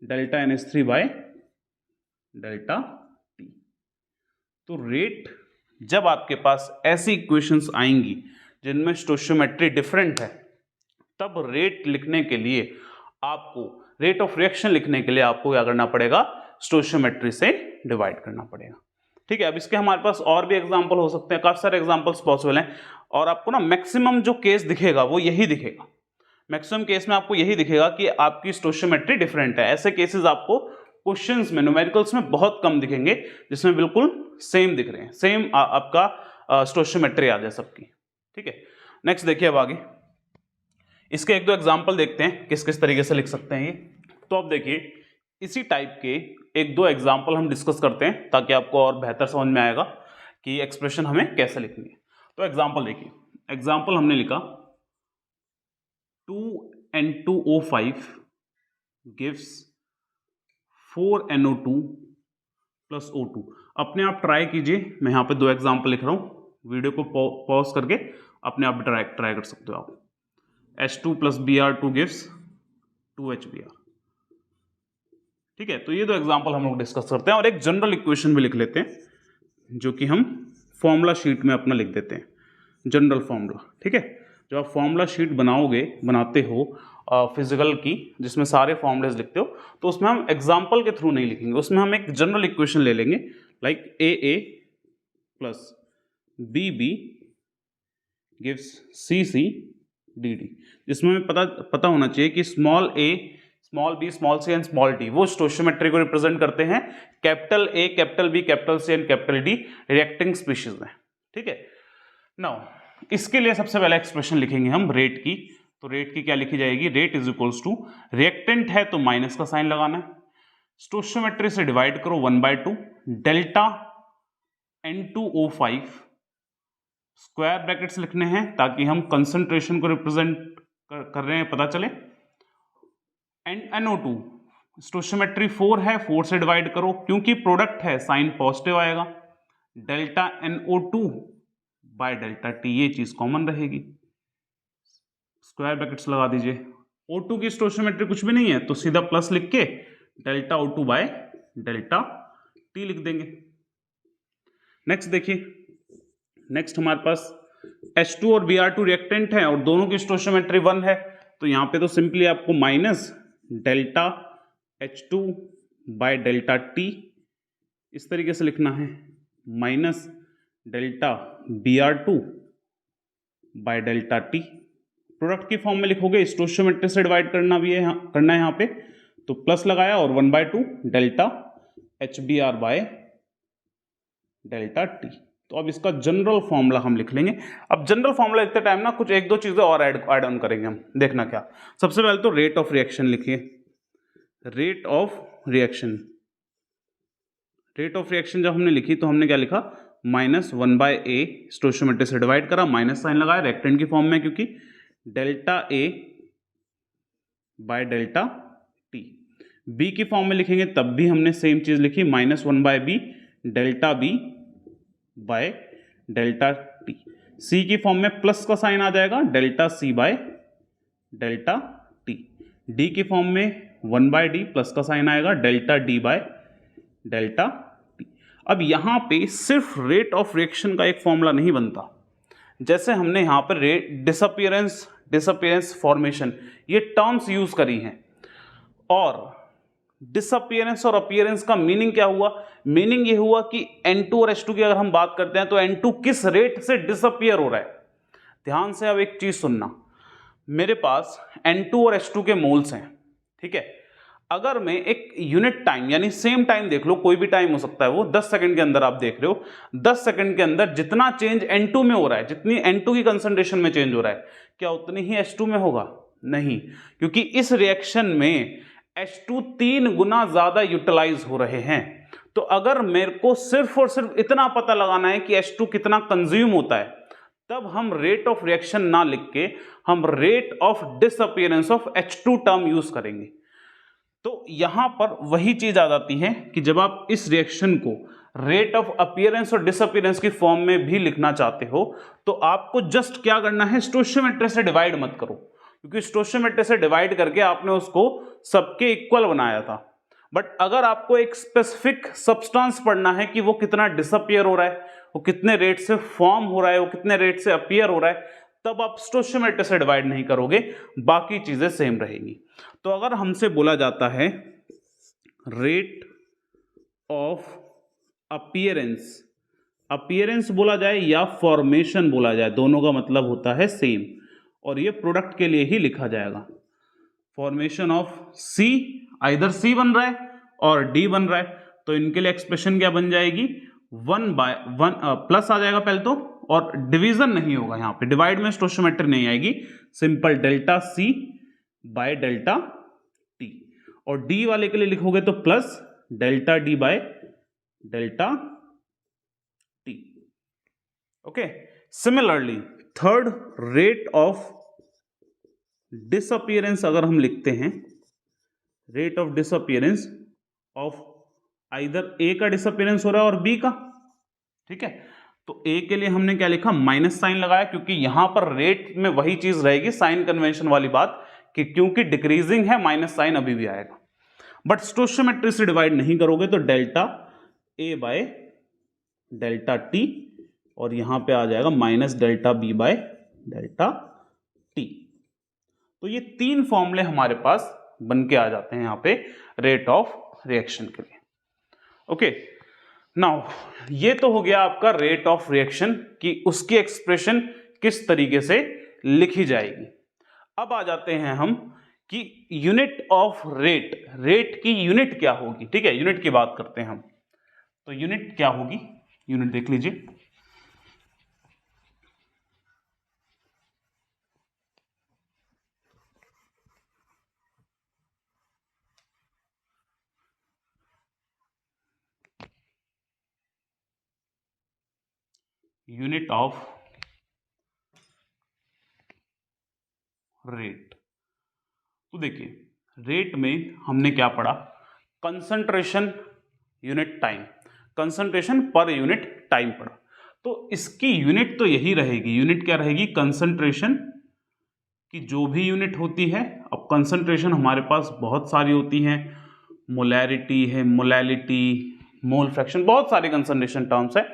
delta NH3 bye delta T। तो रेट, जब आपके पास ऐसी इक्वेशंस आएंगी जिनमें स्टोइचियोमेट्री डिफरेंट है, तब रेट लिखने के लिए आपको, रेट ऑफ रिएक्शन लिखने के लिए आपको क्या करना पड़ेगा, स्टोइचियोमेट्री से डिवाइड करना पड़ेगा। ठीक है, अब इसके हमारे पास और भी एग्जांपल हो सकते हैं, काफी सारे एग्जांपल्स पॉसिबल हैं, और आपको ना मैक्सिमम जो केस दिखेगा वो यही दिखेगा, मैक्सिमम केस में आपको यही दिखेगा कि आपकी स्टोइचियोमेट्री डिफरेंट है। ऐसे केसेस आपको क्वेश्चंस में, न्यूमेरिकल्स में बहुत कम दिखेंगे जिसमें बिल्कुल सेम दिख रहे हैं, सेम आपका स्टोइचियोमेट्री आ जाए सबकी। ठीक है, नेक्स्ट देखिए अब आगे इसके एक दो एग्जाम्पल देखते हैं किस किस तरीके से लिख सकते हैं ये। तो अब देखिए इसी टाइप के एक दो एग्जाम्पल हम डिस्कस करते हैं ताकि आपको और बेहतर समझ में आएगा कि एक्सप्रेशन हमें कैसे लिखनी है। तो एग्जाम्पल देखिए, एग्जाम्पल हमने लिखा 2N2O5 gives 4NO2 plus O2। अपने आप ट्राई कीजिए, मैं यहाँ पे दो एग्जाम्पल लिख रहा हूँ, वीडियो को पॉज करके अपने आप ट्राई कर सकते हो आप। H2 plus Br2 gives 2HBr। ठीक है, तो ये दो एग्जाम्पल हम लोग डिस्कस करते हैं और एक जनरल इक्वेशन भी लिख लेते हैं जो कि हम फॉर्मूला शीट में अपना लिख देते हैं, जनरल फॉर्मूला। ठीक है, जब आप फॉर्मूला शीट बनाते हो फिजिकल की, जिसमें सारे फॉर्मूलेज लिखते हो, तो उसमें हम एग्जाम्पल के थ्रू नहीं लिखेंगे, उसमें हम एक जनरल इक्वेशन ले लेंगे like AA plus BB gives CC DD, जिसमें हमें पता होना चाहिए कि small a, small b, small c and small d वो स्टोइचियोमेट्री को रिप्रेजेंट करते हैं, capital A, capital B, capital C and capital D reacting species में। ठीक है, नाउ इसके लिए सबसे पहले एक्सप्रेशन लिखेंगे हम रेट की। तो रेट की क्या लिखी जाएगी, rate is equals to, reactant है तो माइनस का साइन लगाना है, स्टोइचियोमेट्री से डिवाइड करो 1/2 डेल्टा N2O5 स्क्वायर ब्रैकेट्स लिखने हैं ताकि हम कंसंट्रेशन को रिप्रेजेंट कर रहे हैं पता चले, एंड NO2 स्टोइचियोमेट्री 4 है, 4 से डिवाइड करो, क्योंकि प्रोडक्ट है साइन पॉजिटिव आएगा, delta NO2 bye delta T, ये चीज कॉमन रहेगी, स्क्वायर ब्रैकेट्स लगा दीजिए। O2 की स्टोइचियोमेट्री कुछ भी नहीं है तो सीधा प्लस लिख के delta O2 bye delta T लिख देंगे। नेक्स्ट देखिए, नेक्स्ट हमारे पास H2 और Br2 रिएक्टेंट है और दोनों की स्टोइचियोमेट्री 1 है, तो यहां पे तो सिंपली आपको minus delta H2 bye delta T इस तरीके से लिखना है, minus delta Br2 bye delta T। Product की फॉर्म में लिखोगे, स्टोइचियोमेट्री से डिवाइड करना है यहाँ पे, तो प्लस लगाया और 1/2 delta HBr bye delta T। तो अब इसका जनरल फॉर्मूला हम लिख लेंगे। अब जनरल फॉर्मूला लिखते टाइम ना कुछ एक दो चीजें और ऐड ऑन करेंगे हम, देखना क्या। सबसे पहले तो रेट ऑफ रिएक्शन लिखिए, rate of reaction. Rate of reaction जब हमने लिखी तो हमने क्या लिखा, -1/a, स्टोइचियोमेट्री से डिवाइड करा, माइनस साइन लगाया, रेक्टेंट की फॉर्म में क्योंकि, delta A bye delta T। B की फॉर्म में लिखेंगे तब भी हमने सेम चीज लिखी, -1/b delta B bye delta T। C की फॉर्म में प्लस का साइन आ जाएगा, delta C bye delta T। D की फॉर्म में 1/d प्लस का साइन आएगा, delta D bye delta T। अब यहां पे सिर्फ रेट ऑफ रिएक्शन का एक फॉर्मूला नहीं बनता, जैसे हमने यहां पर रेट डिसअपीयरेंस, फॉर्मेशन, ये टर्म्स यूज करी हैं, और डिसअपीयरेंस और अपीयरेंस का मीनिंग क्या हुआ, मीनिंग ये हुआ कि N2 और H2 की अगर हम बात करते हैं तो N2 किस रेट से डिसअपीयर हो रहा है। ध्यान से अब एक चीज सुनना, मेरे पास N2 और H2 के मोल्स हैं, ठीक है, अगर मैं एक यूनिट टाइम यानी सेम टाइम देख लो, कोई भी टाइम हो सकता है वो 10 सेकंड के अंदर आप देख रहे हो, 10 सेकंड के अंदर जितना चेंज N2 में हो रहा है, जितनी N2 की कंसंट्रेशन में चेंज हो रहा है, क्या उतनी ही H2 में होगा? नहीं, क्योंकि इस रिएक्शन में H2 3 गुना ज्यादा यूटिलाइज हो रहे हैं। तो अगर मेरे को सिर्फ और सिर्फ इतना पता लगाना है कि H2 कितना कंज्यूम होता है, तब हम रेट ऑफ रिएक्शन ना लिख के हम rate of disappearance of H2 term use करेंगे। तो यहां पर वही चीज आ जाती है कि जब आप इस रिएक्शन को रेट ऑफ अपीयरेंस और डिसअपीयरेंस की फॉर्म में भी लिखना चाहते हो तो आपको जस्ट क्या करना है, स्टोइचियोमेट्री से डिवाइड मत करो, क्योंकि स्टोइचियोमेट्री से डिवाइड करके आपने उसको सबके इक्वल बनाया था। बट अगर आपको एक स्पेसिफिक सब्सटेंस पढ़ना है कि वो कितना डिसअपीयर हो रहा है, वो कितने रेट से फॉर्म हो रहा है, वो कितने रेट से अपीयर हो रहा है, तब आप स्टोइचियोमेट्री से डिवाइड नहीं करोगे, बाकी चीजें सेम रहेंगी। तो अगर हमसे बोला जाता है रेट ऑफ अपीयरेंस, अपीयरेंस बोला जाए या फॉर्मेशन बोला जाए, दोनों का मतलब होता है सेम, और ये प्रोडक्ट के लिए ही लिखा जाएगा। Formation of C, either C बन रहा है और डी बन रहा है, तो इनके लिए एक्सप्रेशन क्या बन जाएगी, 1/1 प्लस आ जाएगा पहले तो, और डिवीजन नहीं होगा, यहाँ पे डिवाइड में स्टोइचियोमेट्री नहीं आएगी, simple delta C by delta T, और डी वाले के लिए लिखोगे तो plus delta D by delta T. Okay, similarly third rate of disappearance अगर हम लिखते हैं, rate of disappearance of either A का डिसअपियरेंस हो रहा है और बी का, ठीक है, तो ए के लिए हमने क्या लिखा, माइनस साइन लगाया, क्योंकि यहां पर रेट में वही चीज रहेगी, साइन कन्वेंशन वाली बात, कि क्योंकि डिक्रीजिंग है माइनस साइन अभी भी आएगा। बट स्टोइचियोमेट्री से डिवाइड नहीं करोगे तो delta A by delta T, और यहां पे आ जाएगा minus delta B by delta T. तो ये तीन फॉर्मूले हमारे पास बन के आ जाते हैं यहां पे रेट ऑफ रिएक्शन के लिए। ओके, नाउ ये तो हो गया आपका रेट ऑफ रिएक्शन कि उसकी एक्सप्रेशन किस तरीके से लिखी जाएगी। अब आ जाते हैं हम कि यूनिट ऑफ रेट, रेट की यूनिट क्या होगी, ठीक है, यूनिट की बात करते हैं हम। तो यूनिट क्या होगी, यूनिट देख लीजिए, यूनिट ऑफ रेट। तो देखिए रेट में हमने क्या पढ़ा, concentration unit time, concentration per unit time पढ़ा। तो इसकी यूनिट तो यही रहेगी, यूनिट क्या रहेगी, कंसंट्रेशन की जो भी यूनिट होती है। अब कंसंट्रेशन हमारे पास बहुत सारी होती हैं, मोलैरिटी है, मोलैलिटी, मोल फ्रैक्शन, बहुत सारे कंसंट्रेशन टर्म्स है।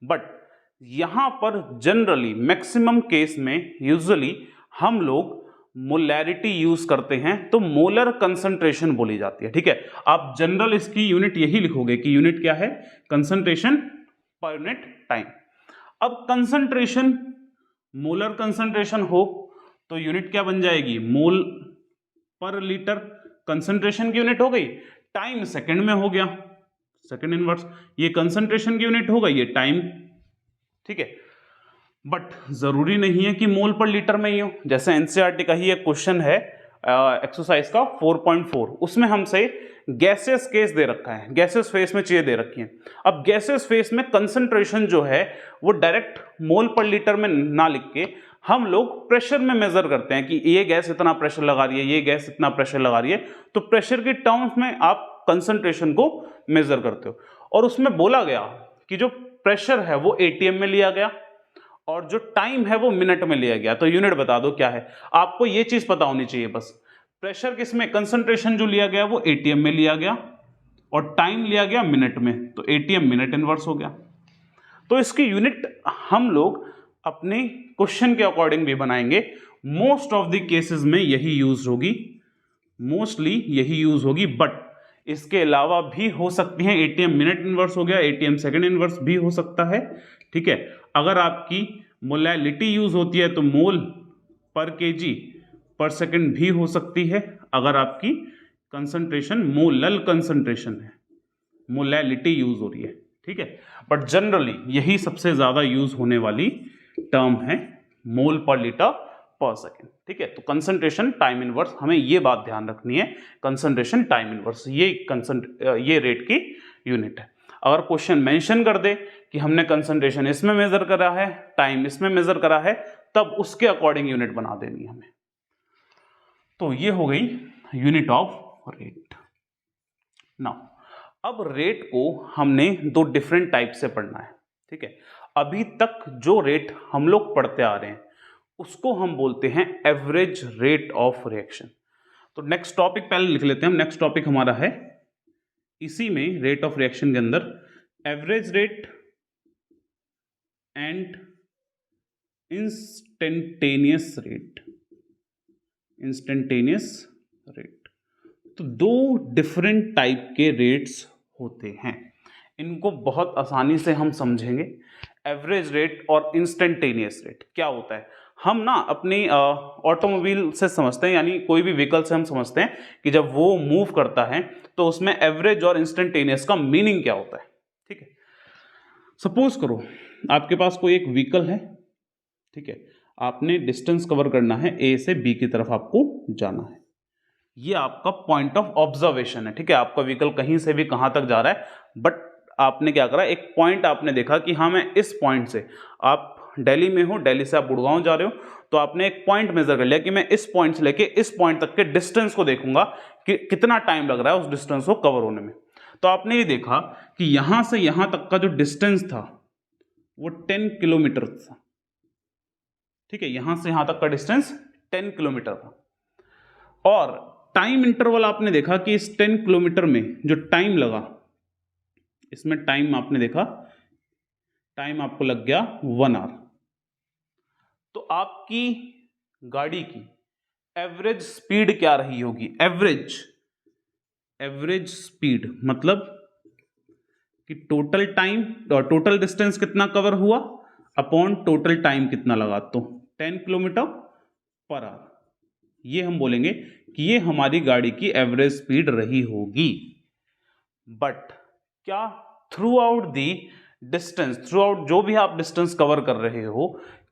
बट यहां पर जनरली मैक्सिमम केस में यूजुअली हम लोग मोलैरिटी यूज करते हैं, तो मोलर कंसंट्रेशन बोली जाती है, ठीक है। आप जनरल इसकी यूनिट यही लिखोगे कि यूनिट क्या है, कंसंट्रेशन पर यूनिट टाइम। अब कंसंट्रेशन मोलर कंसंट्रेशन हो तो यूनिट क्या बन जाएगी, मोल पर लीटर, कंसंट्रेशन की यूनिट हो गई, टाइम सेकंड में हो गया, सेकंड इनवर्स, ये कंसंट्रेशन की यूनिट हो गई, ये टाइम, ठीक है। बट जरूरी नहीं है कि मोल पर लीटर में ही हो। जैसे एनसीईआरटी का ही एक क्वेश्चन है एक्सरसाइज का 4.4, उसमें हमसे गैसेस केस दे रखा है, गैसेस फेस में चीजें दे रखी हैं। अब गैसेस फेस में कंसंट्रेशन जो है वो डायरेक्ट मोल पर लीटर में ना लिख के हम लोग प्रेशर में मेजर करते हैं कि ये गैस इतना प्रेशर लगा रही है, ये गैस इतना प्रेशर लगा रही है, तो प्रेशर के टर्म्स में आप कंसंट्रेशन को मेजर करते हो। और उसमें बोला गया कि जो प्रेशर है वो एटीएम में लिया गया और जो टाइम है वो मिनट में लिया गया। तो यूनिट बता दो क्या है, आपको ये चीज पता होनी चाहिए बस। प्रेशर किसमें, कंसंट्रेशन जो लिया गया वो एटीएम में लिया गया और टाइम लिया गया मिनट में, तो एटीएम मिनट इनवर्स हो गया। तो इसकी यूनिट हम लोग अपने क्वेश्चन के अकॉर्डिंग भी बनाएंगे। मोस्ट ऑफ द केसेस में यही यूज होगी, मोस्टली यही यूज होगी, बट इसके अलावा भी हो सकती है, एटीएम मिनट इनवर्स हो गया, एटीएम सेकंड इनवर्स भी हो सकता है, ठीक है। अगर आपकी मोलैलिटी यूज होती है तो मोल पर केजी पर सेकंड भी हो सकती है। अगर आपकी कंसंट्रेशन मोलल कंसंट्रेशन है, मोलैलिटी यूज हो रही है, ठीक है। बट जनरली यही सबसे ज्यादा यूज होने वाली टर्म है, मोल पर लीटर पर सेकेंड, ठीक है। तो कंसंट्रेशन टाइम इनवर्स, हमें ये बात ध्यान रखनी है, कंसंट्रेशन टाइम इनवर्स ये रेट की यूनिट है। अगर क्वेश्चन मेंशन कर दे कि हमने कंसंट्रेशन इसमें मेजर करा है, टाइम इसमें मेजर करा है, तब उसके अकॉर्डिंग यूनिट बना देनी है हमें। तो ये हो गई यूनिट ऑफ रेट। नाउ अब रेट को हमने दो डिफरेंट टाइप से पढ़ना है, ठीक है। अभी तक जो रेट हम लोग पढ़ते आ रहे हैं उसको हम बोलते हैं एवरेज रेट ऑफ रिएक्शन। तो नेक्स्ट टॉपिक पहले लिख लेते हैं हम। नेक्स्ट टॉपिक हमारा है इसी में रेट ऑफ रिएक्शन के अंदर average rate and instantaneous rate. Instantaneous rate, तो दो डिफरेंट टाइप के रेट्स होते हैं, इनको बहुत आसानी से हम समझेंगे। एवरेज रेट और इंस्टेंटेनियस रेट क्या होता है, हम ना अपनी ऑटोमोबाइल से समझते हैं, यानी कोई भी व्हीकल से हम समझते हैं कि जब वो मूव करता है तो उसमें एवरेज और इंस्टेंटेनियस का मीनिंग क्या होता है, ठीक है। सपोज करो आपके पास कोई एक व्हीकल है, ठीक है, आपने डिस्टेंस कवर करना है, ए से बी की तरफ आपको जाना है। ये आपका पॉइंट ऑफ ऑब्जर्वेशन है, ठीक है, आपका व्हीकल कहीं से भी कहां तक जा रहा है, बट आपने क्या करा, एक पॉइंट आपने देखा कि हाँ मैं इस पॉइंट से, आप दिल्ली में हो, दिल्ली से आप गुड़गांव जा रहे हो, तो आपने एक पॉइंट मेजर कर लिया कि मैं इस पॉइंट से लेके इस पॉइंट तक के डिस्टेंस को देखूंगा कि कितना टाइम लग रहा है उस डिस्टेंस को कवर होने में। तो आपने ये देखा कि यहां से यहां तक का जो डिस्टेंस था वो 10 किलोमीटर था, ठीक है, यहां से यहां तक का डिस्टेंस 10 किलोमीटर था। और टाइम इंटरवल आपने देखा कि इस 10 किलोमीटर में जो टाइम लगा, इसमें टाइम आपने देखा, टाइम आपको लग गया 1 आवर। तो आपकी गाड़ी की एवरेज स्पीड क्या रही होगी? एवरेज स्पीड मतलब कि टोटल टाइम, टोटल डिस्टेंस कितना कवर हुआ अपॉन टोटल टाइम कितना लगा, तो 10 किलोमीटर पर आवर, ये हम बोलेंगे कि ये हमारी गाड़ी की एवरेज स्पीड रही होगी। बट क्या through out the distance, through out जो भी आप डिस्टेंस कवर कर रहे हो,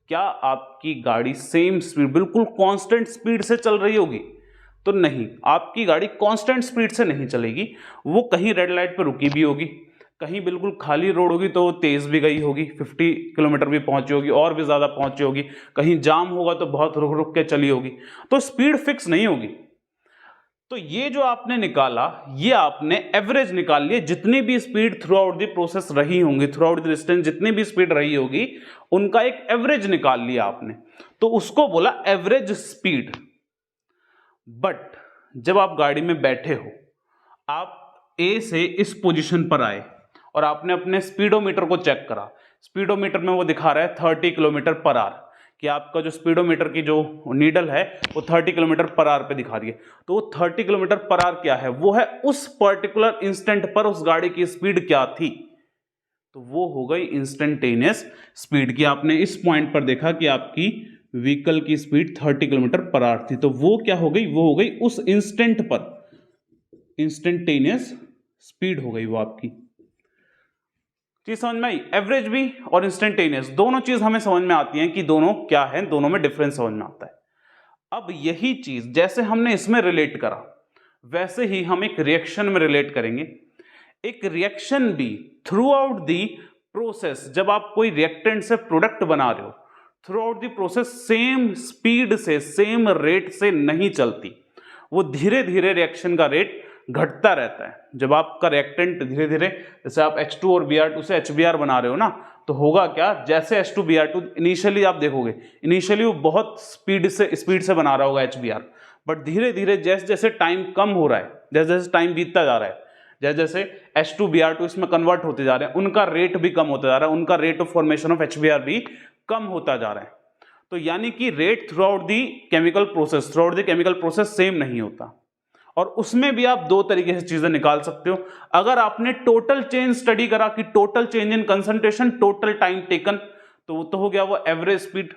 क्या आपकी गाड़ी सेम स्पीड, बिल्कुल कांस्टेंट स्पीड से चल रही होगी? तो नहीं, आपकी गाड़ी कांस्टेंट स्पीड से नहीं चलेगी, वो कहीं रेड लाइट पर रुकी भी होगी, कहीं बिल्कुल खाली रोड होगी तो तेज भी गई होगी, 50 किलोमीटर भी पहुंची होगी, और भी ज्यादा पहुंची होगी, कहीं जाम होगा तो बहुत रुक रुक के चली होगी, तो स्पीड फिक्स नहीं होगी। तो ये जो आपने निकाला, ये आपने एवरेज निकाल लिया, जितनी भी speed through out the process रही होंगी, थ्रू आउट द डिस्टेंस जितनी भी स्पीड रही होगी, उनका एक एवरेज निकाल लिया आपने, तो उसको बोला एवरेज स्पीड। बट जब आप गाड़ी में बैठे हो, आप ए से इस पोजीशन पर आए और आपने अपने स्पीडोमीटर को चेक करा, स्पीडोमीटर में वो दिखा रहा है 30 किलोमीटर पर आवर, कि आपका जो स्पीडोमीटर की जो नीडल है वो 30 किलोमीटर पर आवर पे दिखा रही है। तो वो 30 किलोमीटर पर आवर क्या है? वो है उस पर्टिकुलर इंस्टेंट पर उस गाड़ी की स्पीड क्या थी, तो वो हो गई इंस्टेंटेनियस स्पीड की। आपने इस पॉइंट पर देखा कि आपकी व्हीकल की स्पीड 30 किलोमीटर पर आवर थी, तो वो क्या हो गई? वो हो गई उस इंस्टेंट पर इंस्टेंटेनियस स्पीड हो गई वो आपकी। चीज समझ में आई? एवरेज भी और इंस्टेंटेनियस दोनों चीज हमें समझ में आती है कि दोनों क्या है, दोनों में डिफरेंस समझ में आता है। अब यही चीज जैसे हमने इसमें रिलेट करा, वैसे ही हम एक रिएक्शन में रिलेट करेंगे। एक रिएक्शन भी थ्रू आउट दी प्रोसेस, जब आप कोई रिएक्टेंट से प्रोडक्ट बना रहे हो, through out the process same speed से, सेम रेट से नहीं चलती, वो धीरे धीरे रिएक्शन का रेट घटता रहता है। जब आपका रिएक्टेंट धीरे धीरे, जैसे आप H2 और Br2 से HBr बना रहे हो ना, तो होगा क्या, जैसे H2Br2 इनिशियली आप देखोगे, इनिशियली वो बहुत स्पीड से बना रहा होगा HBr, बट धीरे धीरे जैसे जैसे टाइम कम हो रहा है, जैसे जैसे टाइम बीतता जा रहा है, जैसे जैसे H2Br2 इसमें कन्वर्ट होते जा रहे हैं, उनका रेट भी कम होता जा रहा है, उनका rate of formation of HBr भी कम होता जा रहा है। तो यानी कि rate through out the chemical process same नहीं होता। और उसमें भी आप दो तरीके से चीजें निकाल सकते हो। अगर आपने टोटल चेंज स्टडी करा कि total change in concentration, total time taken, तो वो तो हो गया वो एवरेज स्पीड।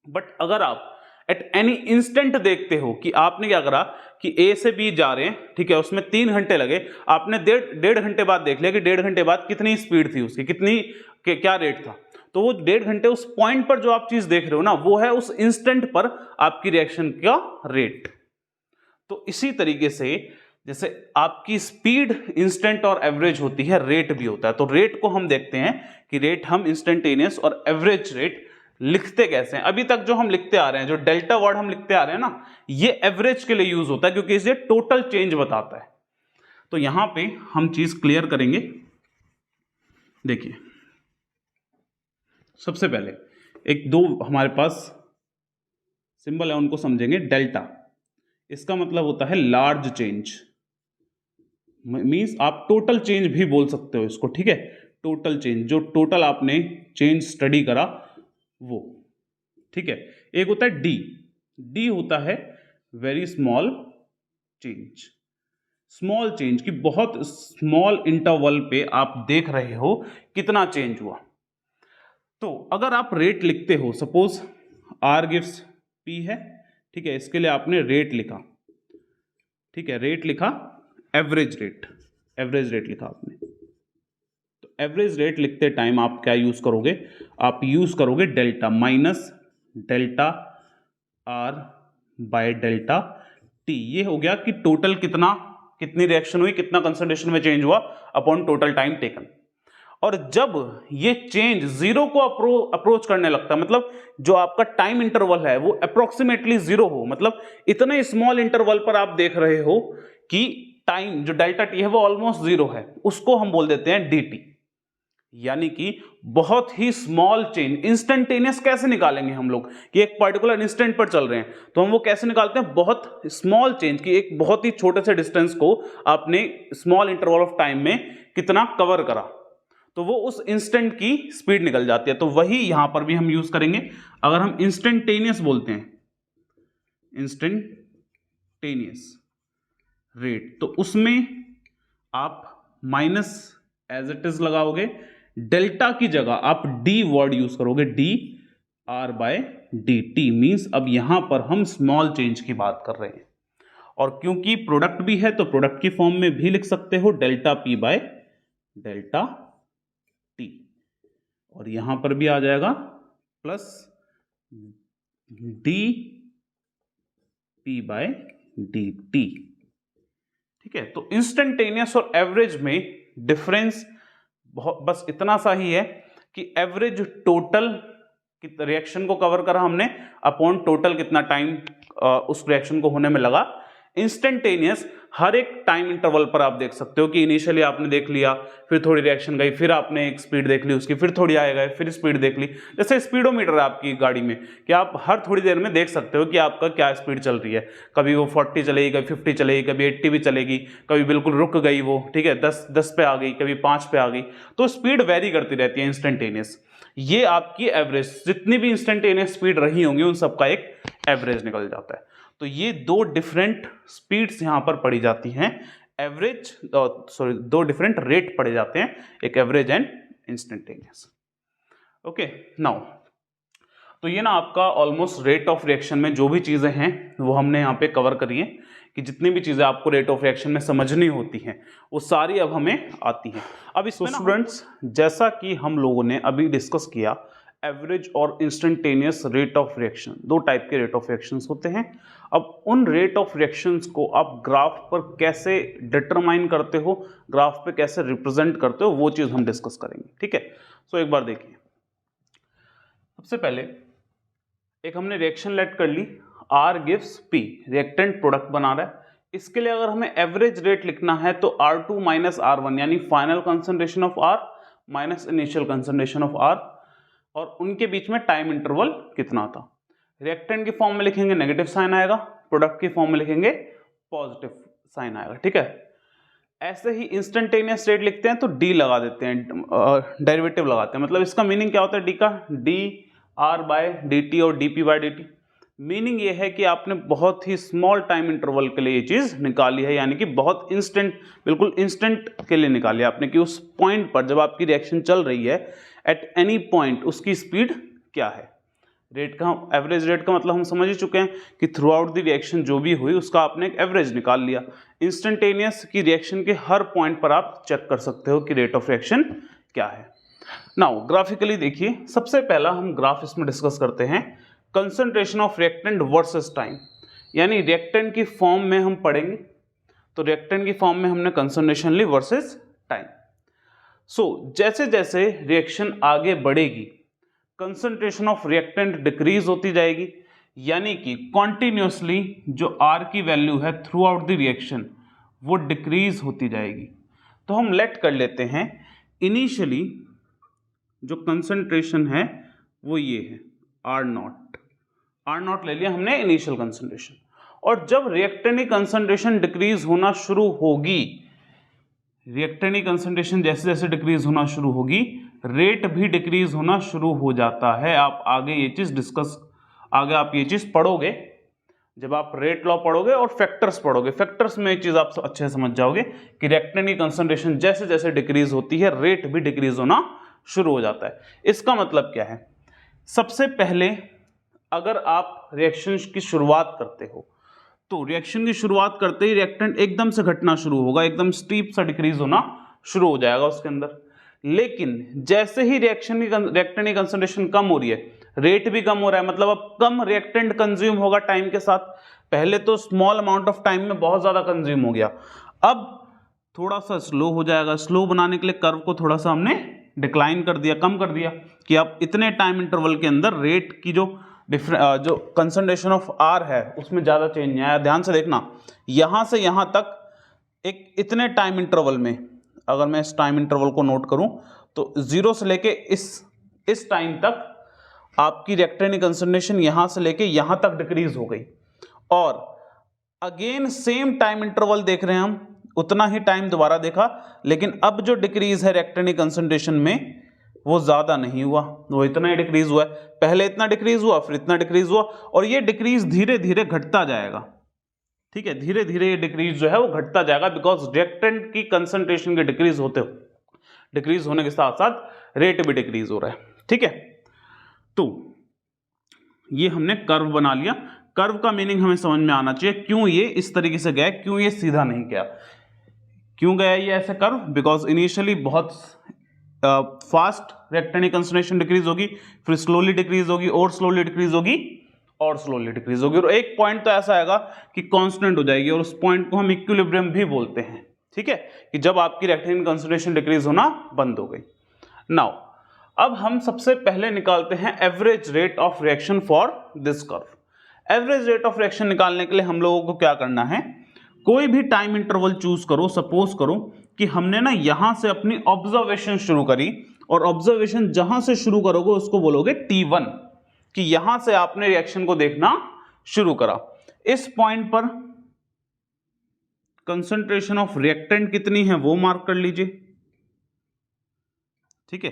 बट अगर आप एट एनी इंस्टेंट देखते हो कि आपने क्या करा कि ए से बी जा रहे हैं, ठीक है, उसमें 3 घंटे लगे, आपने डेढ़ घंटे बाद देख लिया कि 1.5 घंटे बाद कितनी स्पीड थी उसकी, कितनी क्या रेट था, तो वो 1.5 घंटे उस पॉइंट पर जो आप चीज देख रहे हो ना, वो है उस इंस्टेंट पर आपकी रिएक्शन का रेट। तो इसी तरीके से जैसे आपकी स्पीड इंस्टेंट और एवरेज होती है, रेट भी होता है। तो रेट को हम देखते हैं कि रेट हम इंस्टेंटेनियस और एवरेज रेट लिखते कैसे हैं। अभी तक जो हम लिखते आ रहे हैं, जो डेल्टा वर्ड हम लिखते आ रहे हैं ना, ये एवरेज के लिए यूज होता है, क्योंकि इसे टोटल चेंज बताता है। तो यहां पे हम चीज क्लियर करेंगे। देखिए, सबसे पहले एक दो हमारे पास सिंबल है, उनको समझेंगे। डेल्टा, इसका मतलब होता है लार्ज चेंज, मींस आप टोटल चेंज भी बोल सकते हो इसको, ठीक है, टोटल चेंज, जो टोटल आपने चेंज स्टडी करा वो, ठीक है। एक होता है डी होता है very small change, small change की बहुत स्मॉल इंटरवल पे आप देख रहे हो कितना चेंज हुआ। तो अगर आप रेट लिखते हो, सपोज R गिव्स P है, ठीक है, इसके लिए आपने रेट लिखा, ठीक है, रेट लिखा, एवरेज रेट लिखा आपने। तो एवरेज रेट लिखते टाइम आप क्या यूज करोगे, आप यूज करोगे delta minus delta R bye delta T. ये हो गया कि टोटल कितनी रिएक्शन हुई, कितना कंसंट्रेशन में चेंज हुआ अपॉन टोटल टाइम टेकन। और जब ये चेंज जीरो को अप्रोच करने लगता है, मतलब जो आपका टाइम इंटरवल है वो अप्रोक्सीमेटली जीरो हो, मतलब इतने स्मॉल इंटरवल पर आप देख रहे हो कि टाइम जो डेल्टा टी है वो ऑलमोस्ट जीरो है, उसको हम बोल देते हैं dt। यानी कि बहुत ही स्मॉल चेंज, इंस्टेंटेनियस कैसे निकालेंगे हम लोग कि एक पर्टिकुलर इंस्टेंट पर चल रहे हैं, तो हम वो कैसे निकालते हैं, बहुत स्मॉल चेंज की एक बहुत ही छोटे से डिस्टेंस को आपने स्मॉल इंटरवल ऑफ टाइम में कितना कवर करा, तो वो उस इंस्टेंट की स्पीड निकल जाती है। तो वही यहां पर भी हम यूज करेंगे। अगर हम इंस्टेंटेनियस बोलते हैं, इंस्टेंटेनियस रेट, तो उसमें आप माइनस एज इट इज लगाओगे, डेल्टा की जगह आप डी वर्ड यूज करोगे, D R by D T. Means अब यहां पर हम स्मॉल चेंज की बात कर रहे हैं, और क्योंकि प्रोडक्ट भी है तो प्रोडक्ट की फॉर्म में भी लिख सकते हो delta P by delta T, और यहां पर भी आ जाएगा plus D P by D T. ठीक है, तो इंस्टेंटेनियस और एवरेज में डिफरेंस बस इतना सा ही है कि एवरेज टोटल रिएक्शन को कवर करा हमने अपॉन टोटल कितना टाइम उस रिएक्शन को होने में लगा। इंस्टेंटेनियस हर एक टाइम इंटरवल पर आप देख सकते हो कि इनिशियली आपने देख लिया, फिर थोड़ी रिएक्शन गई, फिर आपने एक स्पीड देख ली उसकी, फिर थोड़ी आए गए, फिर स्पीड देख ली। जैसे स्पीडोमीटर है आपकी गाड़ी में कि आप हर थोड़ी देर में देख सकते हो कि आपका क्या स्पीड चल रही है, कभी वो 40 चलेगी, कभी 50 चलेगी, कभी 80 भी चलेगी, कभी बिल्कुल रुक गई वो, ठीक है, 10 पे आ गई, कभी 5 पे आ गई। तो स्पीड वेरी करती रहती है इंस्टेंटेनियस। ये आपकी एवरेज, जितनी भी इंस्टेंटेनियस स्पीड रही होंगी उन सबका एक एवरेज निकल जाता है। तो ये दो डिफरेंट स्पीड्स यहां पर पढ़ी जाती हैं, एवरेज दो डिफरेंट रेट पढ़े जाते हैं, एक average and instantaneous. Okay, now तो ये ना आपका ऑलमोस्ट रेट ऑफ रिएक्शन में जो भी चीजें हैं वो हमने यहाँ पे कवर करी है, कि जितनी भी चीजें आपको रेट ऑफ रिएक्शन में समझनी होती हैं वो सारी अब हमें आती हैं। अब इसमें स्टूडेंट्स, जैसा कि हम लोगों ने अभी डिस्कस किया, एवरेज और इंस्टेंटेनियस रेट ऑफ रिएक्शन, दो टाइप के रेट ऑफ रिएक्शंस होते हैं। अब उन रेट ऑफ रिएक्शंस को आप ग्राफ पर कैसे डिटरमाइन करते हो, ग्राफ पे कैसे रिप्रेजेंट करते हो, वो चीज हम डिस्कस करेंगे। ठीक है, सो एक बार देखिए, सबसे पहले एक हमने रिएक्शन लेट कर ली, R gives P, reactant product बना रहा है। इसके लिए अगर हमें एवरेज रेट लिखना है तो R2 माइनस R1 यानी final concentration of R minus initial concentration of R, और उनके बीच में टाइम इंटरवल कितना था। रिएक्टेंट की फॉर्म में लिखेंगे नेगेटिव साइन आएगा, प्रोडक्ट की फॉर्म में लिखेंगे पॉजिटिव साइन आएगा। ठीक है, ऐसे ही इंस्टेंटेनियस रेट लिखते हैं तो डी लगा देते हैं, डेरिवेटिव लगाते हैं। मतलब इसका मीनिंग क्या होता है डी का, D R by D T और D P by D T. Meaning ये है कि आपने बहुत ही स्मॉल टाइम इंटरवल के लिए ये चीज निकाली है, यानी कि बहुत इंस्टेंट, बिल्कुल इंस्टेंट के लिए निकाली है आपने, कि उस पॉइंट पर जब आपकी रिएक्शन चल रही है, एट एनी पॉइंट उसकी स्पीड क्या है। रेट का, एवरेज रेट का मतलब हम समझ ही चुके हैं कि थ्रू आउट द रिएक्शन जो भी हुई उसका आपने एक एवरेज निकाल लिया। इंस्टेंटेनियस की रिएक्शन के हर पॉइंट पर आप चेक कर सकते हो कि रेट ऑफ रिएक्शन क्या है। नाउ ग्राफिकली देखिए, सबसे पहला हम ग्राफ इसमें डिस्कस करते हैं, concentration of reactant versus time, यानी रिएक्टेंट की फॉर्म में हम पढ़ेंगे, तो रिएक्टेंट की फॉर्म में हमने कंसंट्रेशन ली वर्सेस टाइम। सो जैसे जैसे रिएक्शन आगे बढ़ेगी कंसंट्रेशन ऑफ रिएक्टेंट डिक्रीज होती जाएगी, यानी कि कॉन्टिन्यूसली जो R की वैल्यू है थ्रू आउट द रिएक्शन वो डिक्रीज होती जाएगी। तो हम लेट कर लेते हैं इनिशियली जो कंसंट्रेशन है वो ये है R नॉट ले लिया हमने इनिशियल कंसंट्रेशन, और जब रिएक्टेंट की कंसंट्रेशन डिक्रीज होना शुरू होगी, रिएक्टेंट की कंसंट्रेशन जैसे जैसे डिक्रीज होना शुरू होगी, रेट भी डिक्रीज होना शुरू हो जाता है। आप आगे ये चीज डिस्कस, आगे आप ये चीज पढ़ोगे जब आप रेट लॉ पढ़ोगे और फैक्टर्स पढ़ोगे, फैक्टर्स में एक चीज आप अच्छे से समझ जाओगे कि रिएक्टेंट की कंसंट्रेशन जैसे जैसे डिक्रीज होती है रेट भी डिक्रीज होना शुरू हो जाता है। इसका मतलब क्या है, सबसे पहले अगर आप रिएक्शन की शुरुआत करते हो तो रिएक्शन की शुरुआत करते ही रिएक्टेंट एकदम से घटना शुरू होगा, एकदम स्टीप सा डिक्रीज होना शुरू हो जाएगा उसके अंदर। लेकिन जैसे ही रिएक्टेंट की कंसंट्रेशन कम हो रही है, रेट भी कम हो रहा है, मतलब अब कम रिएक्टेंट कंज्यूम होगा टाइम के साथ। पहले तो स्मॉल अमाउंट ऑफ टाइम में बहुत ज्यादा कंज्यूम हो गया, अब थोड़ा सा स्लो हो जाएगा। स्लो बनाने के लिए कर्व को थोड़ा सा हमने डिक्लाइन कर दिया, कम कर दिया, कि अब इतने टाइम इंटरवल के अंदर रेट की जो कंसंट्रेशन ऑफ आर है उसमें ज्यादा चेंज नहीं आया। ध्यान से देखना, यहां से यहां तक एक इतने टाइम इंटरवल में, अगर मैं इस टाइम इंटरवल को नोट करूं तो 0 से लेके इस टाइम तक आपकी रिएक्टेंट की कंसंट्रेशन यहां से लेके यहां तक डिक्रीज हो गई, और अगेन सेम टाइम इंटरवल देख रहे हैं हम, उतना ही टाइम दोबारा देखा, लेकिन अब जो डिक्रीज है रिएक्टेंट की कंसंट्रेशन में वो ज्यादा नहीं हुआ, वो इतना ही डिक्रीज हुआ है। पहले इतना डिक्रीज हुआ, फिर इतना डिक्रीज हुआ, और ये डिक्रीज धीरे धीरे घटता जाएगा। ठीक है, धीरे धीरे ये डिक्रीज जो है वो घटता जाएगा, बिकॉज रिएक्टेंट की कंसंट्रेशन के डिक्रीज होने के साथ साथ रेट भी डिक्रीज हो रहा है। ठीक है, तो ये हमने कर्व बना लिया। कर्व का मीनिंग हमें समझ में आना चाहिए, क्यों ये इस तरीके से गया, क्यों ये सीधा नहीं गया, क्यों गया ये ऐसे कर्व, बिकॉज इनिशियली बहुत फास्ट रिएक्टेंट की कंसंट्रेशन डिक्रीज होगी, फिर स्लोली डिक्रीज होगी, और स्लोली डिक्रीज होगी, और स्लोली डिक्रीज होगी, और एक पॉइंट तो ऐसा आएगा कि कांस्टेंट हो जाएगी, और उस पॉइंट को हम इक्विलिब्रियम भी बोलते हैं। ठीक है, कि जब आपकी रिएक्टेंट की कंसंट्रेशन डिक्रीज होना बंद हो गई। नाउ अब हम सबसे पहले निकालते हैं average rate of reaction for this curve. Average rate of reaction निकालने के लिए हम लोगों को क्या करना है, कोई भी टाइम इंटरवल चूज करो। सपोज करो कि हमने ना यहां से अपनी ऑब्जर्वेशन शुरू करी, और ऑब्जर्वेशन जहां से शुरू करोगे उसको बोलोगे T1, कि यहां से आपने रिएक्शन को देखना शुरू करा। इस पॉइंट पर कंसंट्रेशन ऑफ रिएक्टेंट कितनी है वो मार्क कर लीजिए। ठीक है,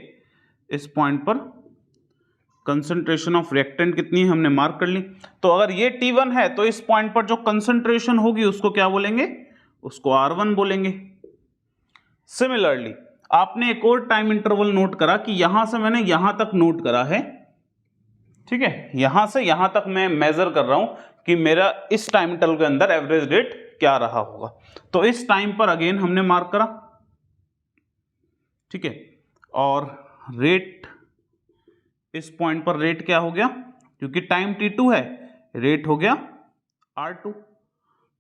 इस पॉइंट पर कंसंट्रेशन ऑफ रिएक्टेंट कितनी है हमने मार्क कर ली। तो अगर ये T1 है तो इस पॉइंट पर जो कंसंट्रेशन होगी उसको क्या बोलेंगे, उसको R1 बोलेंगे। सिमिलरली आपने एक और टाइम इंटरवल नोट करा कि यहां से मैंने यहां तक नोट करा है। ठीक है, यहां से यहां तक मैं मेजर कर रहा हूं कि मेरा इस टाइम इंटरवल के अंदर एवरेज रेट क्या रहा होगा। तो इस टाइम पर अगेन हमने मार्क करा। ठीक है, और रेट, इस पॉइंट पर रेट क्या हो गया, क्योंकि टाइम T2 है, रेट हो गया R2।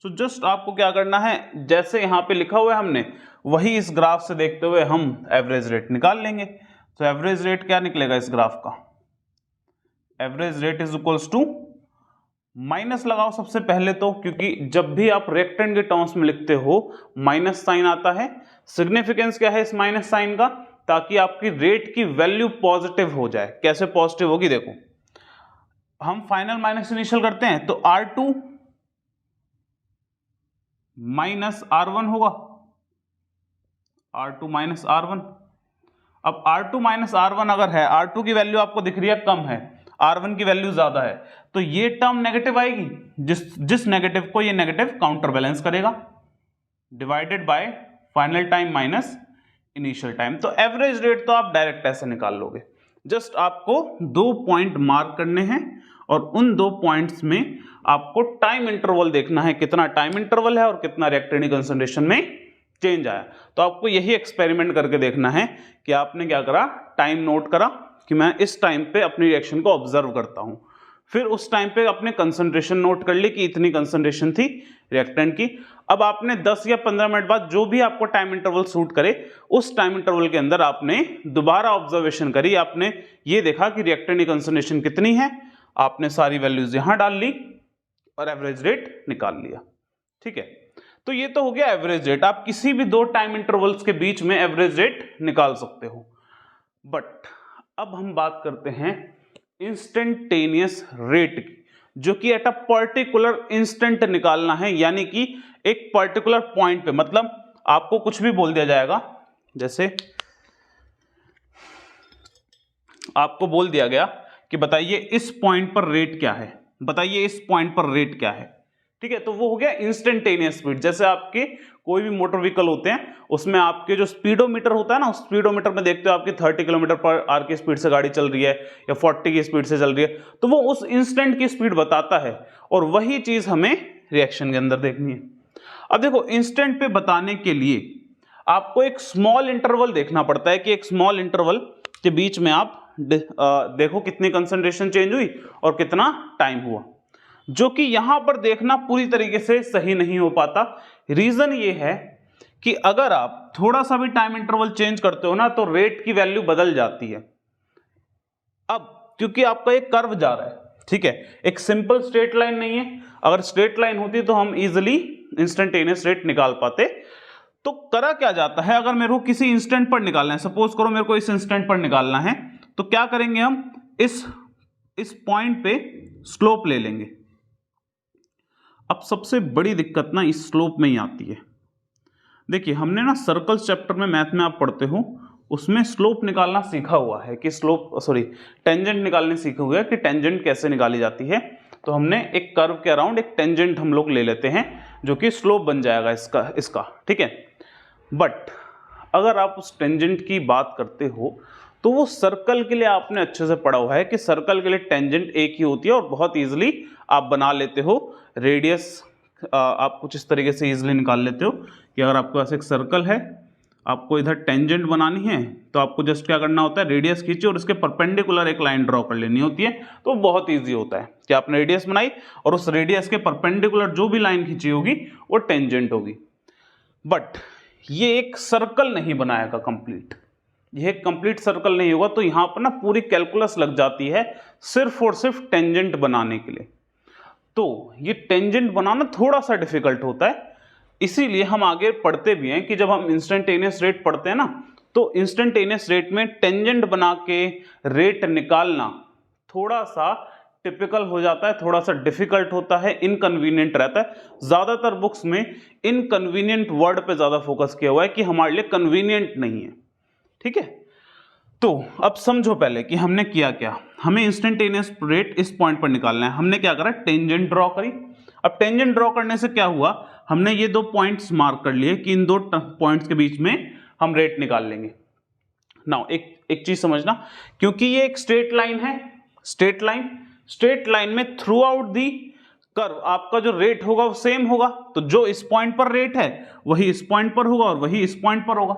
सो जस्ट आपको क्या करना है, जैसे यहां पे लिखा हुआ है हमने, वही इस ग्राफ से देखते हुए हम एवरेज रेट निकाल लेंगे। तो एवरेज रेट क्या निकलेगा इस ग्राफ का, average rate is equals to, minus लगाओ सबसे पहले तो, क्योंकि जब भी आप रिएक्टेंट के टर्म्स में लिखते हो माइनस साइन आता है। सिग्निफिकेंस क्या है इस माइनस साइन का, ताकि आपकी रेट की वैल्यू पॉजिटिव हो जाए। कैसे पॉजिटिव होगी, देखो हम फाइनल माइनस इनिशियल करते हैं तो R2 माइनस R1 होगा, R2 माइनस R1। अब R2 माइनस R1 अगर है, R2 की वैल्यू आपको दिख रही है कम है, R1 की वैल्यू ज्यादा है, तो ये टर्म नेगेटिव आएगी, जिस नेगेटिव को ये नेगेटिव काउंटर बैलेंस करेगा, divided by final time minus initial time. तो एवरेज रेट तो आप डायरेक्ट ऐसे निकाल लोगे। जस्ट आपको 2 पॉइंट मार्क करने हैं, और उन 2 पॉइंट्स में आपको टाइम इंटरवल देखना है, कितना टाइम इंटरवल है और कितना रिएक्टेंट की कंसंट्रेशन में चेंज आया। तो आपको यही एक्सपेरिमेंट करके देखना है कि आपने क्या करा, टाइम नोट करा कि मैं इस टाइम पे अपनी रिएक्शन को ऑब्जर्व करता हूं, फिर उस टाइम पे अपने कंसंट्रेशन नोट कर ली कि इतनी कंसंट्रेशन थी रिएक्टेंट की। अब आपने 10 या 15 मिनट बाद जो भी आपको टाइम इंटरवल सूट करे, उस टाइम इंटरवल के अंदर आपने दोबारा ऑब्जर्वेशन करी, आपने ये देखा कि रिएक्टेंट की कंसंट्रेशन कितनी है, आपने सारी वैल्यूज यहां डाल ली और एवरेज रेट निकाल लिया। ठीक है, तो ये तो हो गया एवरेज रेट। आप किसी भी 2 टाइम इंटरवल्स के बीच में एवरेज रेट निकाल सकते हो। बट अब हम बात करते हैं इंस्टेंटेनियस रेट की, जो कि एट अ पर्टिकुलर इंस्टेंट निकालना है, यानी कि एक पर्टिकुलर पॉइंट पे। मतलब आपको कुछ भी बोल दिया जाएगा, जैसे आपको बोल दिया गया कि बताइए इस पॉइंट पर रेट क्या है, बताइए इस पॉइंट पर रेट क्या है। ठीक है, तो वो हो गया इंस्टेंटेनियस स्पीड। जैसे आपके कोई भी मोटर व्हीकल होते हैं, उसमें आपके जो स्पीडोमीटर होता है ना, उस स्पीडोमीटर में देखते हो आपकी 30 किलोमीटर पर आवर की स्पीड से गाड़ी चल रही है या 40 की स्पीड से चल रही है, तो वो उस इंस्टेंट की स्पीड बताता है, और वही चीज हमें रिएक्शन के अंदर देखनी है। अब देखो, इंस्टेंट पे बताने के लिए आपको एक स्मॉल इंटरवल देखना पड़ता है कि एक स्मॉल इंटरवल के बीच में आप देखो कितनी कंसंट्रेशन चेंज हुई और कितना टाइम हुआ, जो कि यहां पर देखना पूरी तरीके से सही नहीं हो पाता। रीजन ये है कि अगर आप थोड़ा सा भी टाइम इंटरवल चेंज करते हो ना तो रेट की वैल्यू बदल जाती है। अब क्योंकि आपका एक कर्व जा रहा है, ठीक है, एक सिंपल स्ट्रेट लाइन नहीं है। अगर स्ट्रेट लाइन होती तो हम इजिली इंस्टेंटेनियस रेट निकाल पाते। तो करा क्या जाता है, अगर मेरे को किसी इंस्टेंट पर निकालना है, सपोज करो मेरे को इस इंस्टेंट पर निकालना है, तो क्या करेंगे हम, इस पॉइंट पे स्लोप ले लेंगे। अब सबसे बड़ी दिक्कत ना इस स्लोप में ही आती है। देखिए हमने ना सर्कल्स चैप्टर में मैथ में आप पढ़ते हो, उसमें स्लोप निकालना सीखा हुआ है कि टेंजेंट निकालने सीखे हुए हैं कि टेंजेंट कैसे निकाली जाती है। तो हमने एक कर्व के अराउंड एक टेंजेंट हम लोग ले लेते हैं जो कि स्लोप बन जाएगा इसका, ठीक है। बट अगर आप उस टेंजेंट की बात करते हो तो वो सर्कल के लिए आपने अच्छे से पढ़ा हुआ है कि सर्कल के लिए टेंजेंट एक ही होती है और बहुत ईजिली आप बना लेते हो। रेडियस आप कुछ इस तरीके से ईजिली निकाल लेते हो कि अगर आपके पास एक सर्कल है, आपको इधर टेंजेंट बनानी है तो आपको जस्ट क्या करना होता है, रेडियस खींची और इसके परपेंडिकुलर एक लाइन ड्रॉ कर लेनी होती है। तो बहुत ईजी होता है कि आपने रेडियस बनाई और उस रेडियस के परपेंडिकुलर जो भी लाइन खींची होगी वो टेंजेंट होगी। बट ये एक सर्कल नहीं बनाएगा कंप्लीट, यह कंप्लीट सर्कल नहीं होगा। तो यहां पर ना पूरी कैलकुलस लग जाती है सिर्फ और सिर्फ टेंजेंट बनाने के लिए। तो ये टेंजेंट बनाना थोड़ा सा डिफिकल्ट होता है, इसीलिए हम आगे पढ़ते भी हैं कि जब हम इंस्टेंटेनियस रेट पढ़ते हैं ना, तो इंस्टेंटेनियस रेट में टेंजेंट बना के रेट निकालना थोड़ा सा टिपिकल हो जाता है, थोड़ा सा डिफिकल्ट होता है, इनकन्वीनियंट रहता है। ज्यादातर बुक्स में इनकन्वीनियंट वर्ड पे ज्यादा फोकस किया हुआ है कि हमारे लिए कन्वीनियंट नहीं है, ठीक है। तो अब समझो पहले कि हमने किया क्या, हमें इंस्टेंटेनियस रेट इस पॉइंट पर निकालना है। हमने क्या करा, टेंजेंट ड्रॉ करी। अब टेंजेंट ड्रॉ करने से क्या हुआ, हमने ये दो पॉइंट्स मार्क कर लिए कि इन दो पॉइंट्स के बीच में हम रेट निकाल लेंगे। नाउ एक चीज समझना, क्योंकि ये एक स्ट्रेट लाइन है, स्ट्रेट लाइन में थ्रू आउट दी कर्व आपका जो रेट होगा वो सेम होगा। तो जो इस पॉइंट पर रेट है वही इस पॉइंट पर होगा और वही इस पॉइंट पर होगा,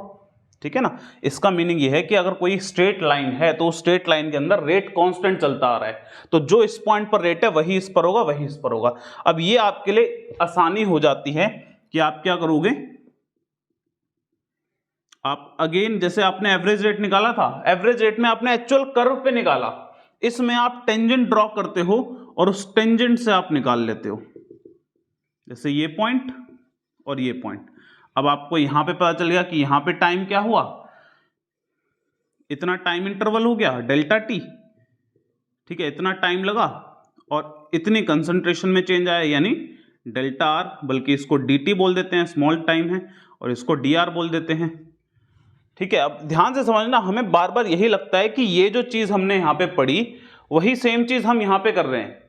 ठीक है ना। इसका मीनिंग ये है कि अगर कोई स्ट्रेट लाइन है तो स्ट्रेट लाइन के अंदर रेट कांस्टेंट चलता आ रहा है, तो जो इस पॉइंट पर रेट है वही इस पर होगा, वही इस पर होगा। अब ये आपके लिए आसानी हो जाती है कि आप क्या करोगे, आप अगेन जैसे आपने एवरेज रेट निकाला था, एवरेज रेट में आपने एक्चुअल कर्व पे निकाला, इसमें आप टेंजेंट ड्रॉ करते हो और उस टेंजेंट से आप निकाल लेते हो, जैसे ये पॉइंट और ये पॉइंट। अब आपको यहां पे पता चल गया कि यहां पे टाइम क्या हुआ, इतना टाइम इंटरवल हो गया डेल्टा टी, ठीक है, इतना टाइम लगा और इतनी कंसंट्रेशन में चेंज आया यानी डेल्टा आर, बल्कि इसको dt बोल देते हैं, स्मॉल टाइम है, और इसको dr बोल देते हैं, ठीक है। अब ध्यान से समझना, हमें बार बार यही लगता है कि ये जो चीज हमने यहां पे पढ़ी वही सेम चीज हम यहां पे कर रहे हैं।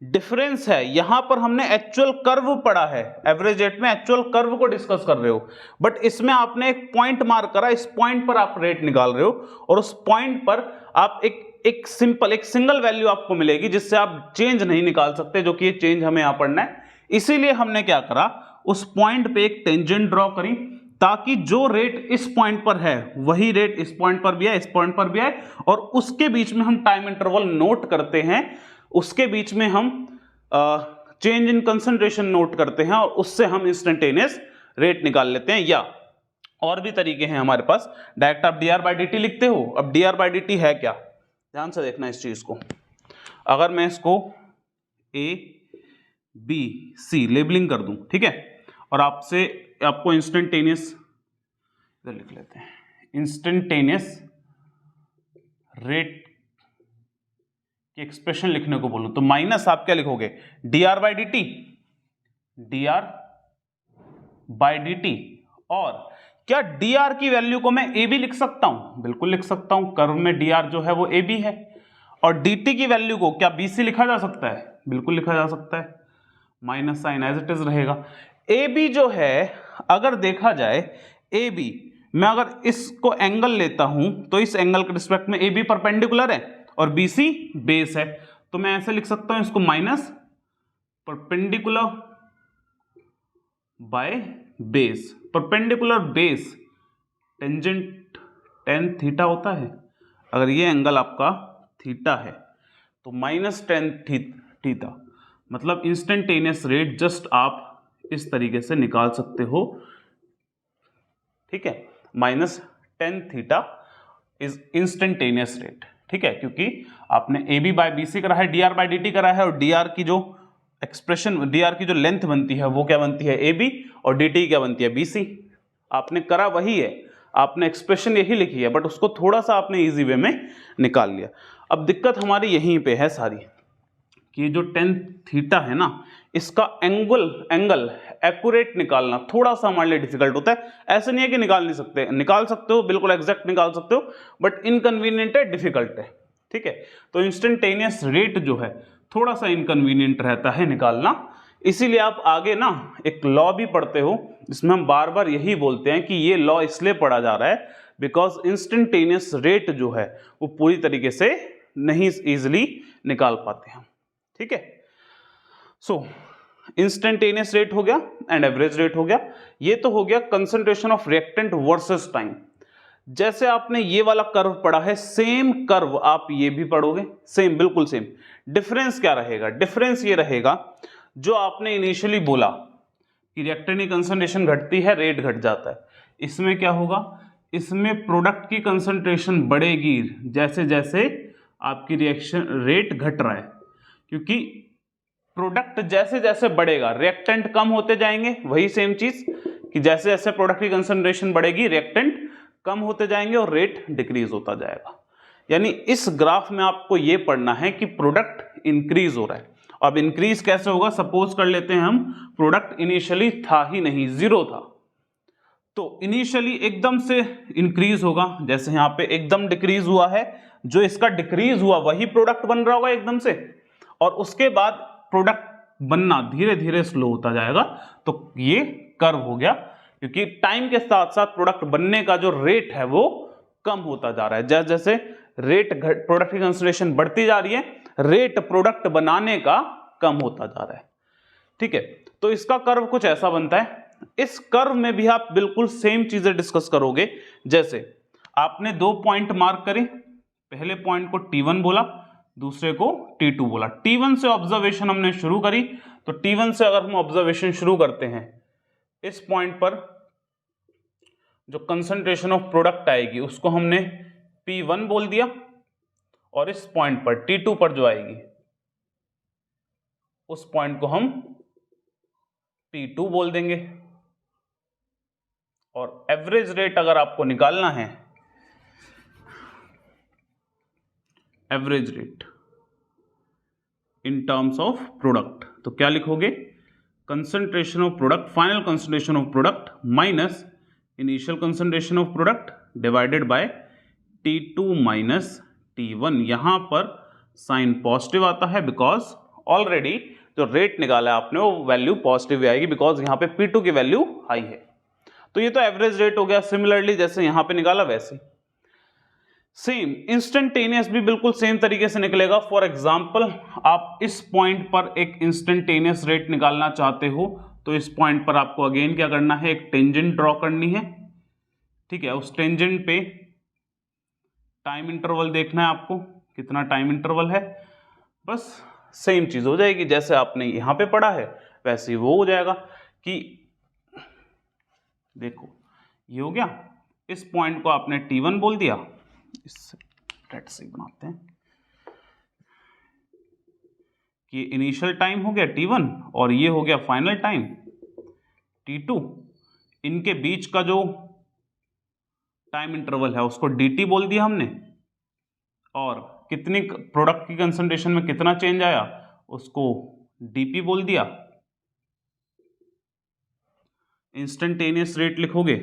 डिफरेंस है, यहां पर हमने एक्चुअल कर्व पढ़ा है, एवरेज रेट में एक्चुअल कर्व को डिस्कस कर रहे हो, बट इसमें आपने एक पॉइंट मार्क करा, इस पॉइंट पर आप रेट निकाल रहे हो और उस पॉइंट पर आप एक सिंगल वैल्यू आपको मिलेगी जिससे आप चेंज नहीं निकाल सकते, जो कि ये चेंज हमें यहां पढ़ना है। इसीलिए हमने क्या करा, उस पॉइंट पे एक टेंजेंट ड्रॉ करी ताकि जो रेट इस पॉइंट पर है वही रेट इस पॉइंट पर भी है, इस पॉइंट पर भी है, और उसके बीच में हम टाइम इंटरवल नोट करते हैं, उसके बीच में हम चेंज इन कंसंट्रेशन नोट करते हैं और उससे हम इंस्टेंटेनियस रेट निकाल लेते हैं। या और भी तरीके हैं हमारे पास, डायरेक्ट आप dr/dt लिखते हो। अब dr/dt है क्या, ध्यान से देखना इस चीज को। अगर मैं इसको a b c लेबलिंग कर दूं, ठीक है, और आपको इंस्टेंटेनियस इधर लिख लेते हैं, इंस्टेंटेनियस रेट की एक्सप्रेशन लिखने को बोलूं तो माइनस आप क्या लिखोगे, dr/dt, और क्या dr की वैल्यू को मैं ab लिख सकता हूं, बिल्कुल लिख सकता हूं, कर्व में dr जो है वो ab है, और dt की वैल्यू को क्या bc लिखा जा सकता है, बिल्कुल लिखा जा सकता है, minus sign as it is रहेगा। ab जो है अगर देखा जाए, ab मैं अगर इसको एंगल लेता हूं तो इस एंगल के रिस्पेक्ट में ab परपेंडिकुलर है और BC बेस है, तो मैं ऐसे लिख सकता हूं इसको minus perpendicular by base, perpendicular base tangent tan theta होता है। अगर ये एंगल आपका थीटा है तो माइनस टेन थीटा, मतलब इंस्टेंटेनियस रेट जस्ट आप इस तरीके से निकाल सकते हो, ठीक है। Minus tan theta is instantaneous rate, ठीक है, क्योंकि आपने A B by B C करा है, D R by D T करा है, और डी आर की जो एक्सप्रेशन, डी आर की जो लेंथ बनती है वो क्या बनती है ए बी, और डी टी क्या बनती है बी सी। आपने करा वही है, आपने एक्सप्रेशन यही लिखी है, बट उसको थोड़ा सा आपने इजी वे में निकाल लिया। अब दिक्कत हमारी यहीं पे है सारी, कि जो टेन थीटा है ना, इसका एंगल एक्यूरेट निकालना थोड़ा सा हमारे लिए डिफिकल्ट होता है। ऐसे नहीं है कि निकाल नहीं सकते, निकाल सकते हो, बिल्कुल एग्जैक्ट निकाल सकते हो, बट इनकन्वीनियंट है, डिफिकल्ट है, ठीक है। तो इंस्टेंटेनियस रेट जो है थोड़ा सा इनकन्वीनियंट रहता है निकालना, इसीलिए आप आगे ना एक लॉ भी पढ़ते हो जिसमें हम बार बार यही बोलते हैं कि ये लॉ इसलिए पढ़ा जा रहा है बिकॉज इंस्टेंटेनियस रेट जो है वो पूरी तरीके से नहीं इजिली निकाल पाते हैं, ठीक है। सो इंस्टेंटेनियस रेट हो गया एंड एवरेज रेट हो गया। ये तो हो गया concentration of reactant versus time. जैसे आपने ये वाला कर्व पढ़ा है, सेम कर्व आप ये भी पढ़ोगे, सेम, बिल्कुल सेम। डिफरेंस क्या रहेगा? डिफरेंस ये रहेगा, जो आपने इनिशियली बोला कि रिएक्टेंट की कंसंट्रेशन घटती है, रेट घट जाता है, इसमें क्या होगा? इसमें प्रोडक्ट की कंसंट्रेशन बढ़ेगी जैसे जैसे आपकी रिएक्शन रेट घट रहा है, क्योंकि प्रोडक्ट जैसे जैसे बढ़ेगा रिएक्टेंट कम होते जाएंगे। वही सेम चीज कि जैसे जैसे प्रोडक्ट की कंसंट्रेशन बढ़ेगी रिएक्टेंट कम होते जाएंगे और रेट डिक्रीज होता जाएगा। यानी इस ग्राफ में आपको ये पढ़ना है कि प्रोडक्ट इंक्रीज हो रहा है। अब इंक्रीज कैसे होगा? सपोज कर लेते हैं हम प्रोडक्ट इनिशियली था ही नहीं, जीरो था, तो इनिशियली एकदम से इंक्रीज होगा, जैसे यहां पे एकदम डिक्रीज हुआ है, जो इसका डिक्रीज हुआ वही प्रोडक्ट बन रहा होगा एकदम से, और उसके बाद प्रोडक्ट बनना धीरे धीरे स्लो होता जाएगा। तो ये कर्व हो गया, क्योंकि टाइम के साथ साथ प्रोडक्ट बनने का जो रेट है वो कम होता जा रहा है। जैसे जैसे रेट प्रोडक्ट की कंसंट्रेशन बढ़ती जा रही है, रेट प्रोडक्ट बनाने का कम होता जा रहा है, ठीक है। तो इसका कर्व कुछ ऐसा बनता है। इस कर्व में भी आप बिल्कुल सेम चीजें डिस्कस करोगे। जैसे आपने दो पॉइंट मार्क करे, पहले पॉइंट को T1 बोला, दूसरे को T2 बोला। T1 से ऑब्जर्वेशन हमने शुरू करी, तो T1 से अगर हम ऑब्जर्वेशन शुरू करते हैं, इस पॉइंट पर जो कंसंट्रेशन ऑफ प्रोडक्ट आएगी उसको हमने P1 बोल दिया, और इस पॉइंट पर T2 पर जो आएगी उस पॉइंट को हम T2 बोल देंगे। और एवरेज रेट अगर आपको निकालना है, average rate in terms of product, तो क्या लिखोगे? Concentration of product, final concentration of product minus initial concentration of product divided by T2 minus T1। यहां पर साइन पॉजिटिव आता है बिकॉज ऑलरेडी जो रेट निकाला है आपने वो वैल्यू पॉजिटिव आएगी, बिकॉज यहां पे P2 की वैल्यू हाई है। तो ये तो एवरेज रेट हो गया। सिमिलरली जैसे यहां पे निकाला वैसे सेम इंस्टेंटेनियस भी बिल्कुल सेम तरीके से निकलेगा। फॉर एग्जांपल आप इस पॉइंट पर एक इंस्टेंटेनियस रेट निकालना चाहते हो, तो इस पॉइंट पर आपको अगेन क्या करना है? एक टेंजेंट ड्रॉ करनी है, ठीक है। उस टेंजेंट पे टाइम इंटरवल देखना है आपको, कितना टाइम इंटरवल है। बस सेम चीज हो जाएगी, जैसे आपने यहां पे पढ़ा है वैसे ही वो हो जाएगा। कि देखो ये हो गया, इस पॉइंट को आपने T1 बोल दिया, इससे रेड से बनाते हैं कि इनिशियल टाइम हो गया T1 और ये हो गया फाइनल टाइम T2। इनके बीच का जो टाइम इंटरवल है उसको dt बोल दिया हमने, और कितनी प्रोडक्ट की कंसंट्रेशन में कितना चेंज आया उसको dp बोल दिया। इंस्टेंटेनियस रेट लिखोगे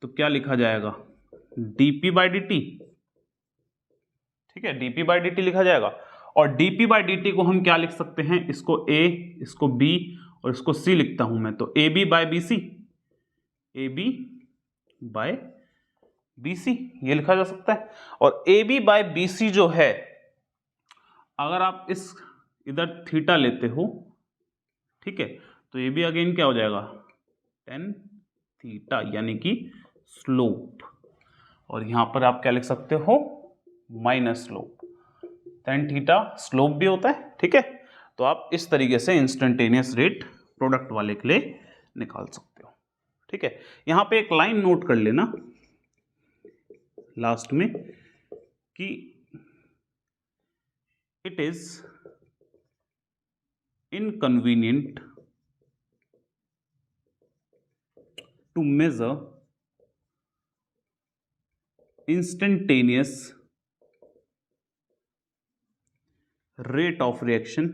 तो क्या लिखा जाएगा? dp बाई dt, ठीक है, dp बाई dt लिखा जाएगा। और dp बाई dt को हम क्या लिख सकते हैं? इसको a, इसको b और इसको c लिखता हूं मैं, तो ab by bc, ab by bc ये लिखा जा सकता है। और ab बाय bc जो है, अगर आप इस इधर थीटा लेते हो, ठीक है, तो ये भी अगेन क्या हो जाएगा? tan थीटा यानी कि स्लोप, और यहां पर आप क्या लिख सकते हो, minus slope. tan theta slope भी होता है, ठीक है। तो आप इस तरीके से इंस्टेंटेनियस रेट प्रोडक्ट वाले के लिए निकाल सकते हो, ठीक है। यहां पे एक लाइन नोट कर लेना लास्ट में कि it is inconvenient to measure instantaneous rate of reaction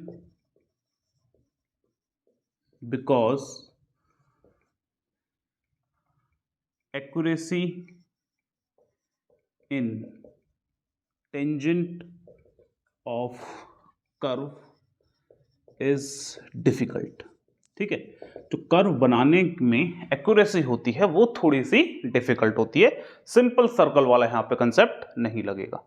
because accuracy in tangent of curve is difficult, ठीक है। जो कर्व बनाने में एक्यूरेसी होती है वो थोड़ी सी डिफिकल्ट होती है, सिंपल सर्कल वाला यहां पे कंसेप्ट नहीं लगेगा,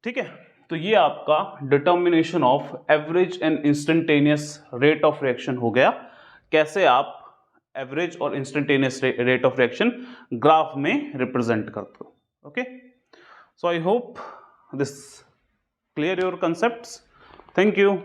ठीक है। तो ये आपका determination of average and instantaneous rate of reaction हो गया, कैसे आप एवरेज और instantaneous rate of reaction graph में रिप्रेजेंट करते हो, okay. So I hope this clear your concepts, thank you.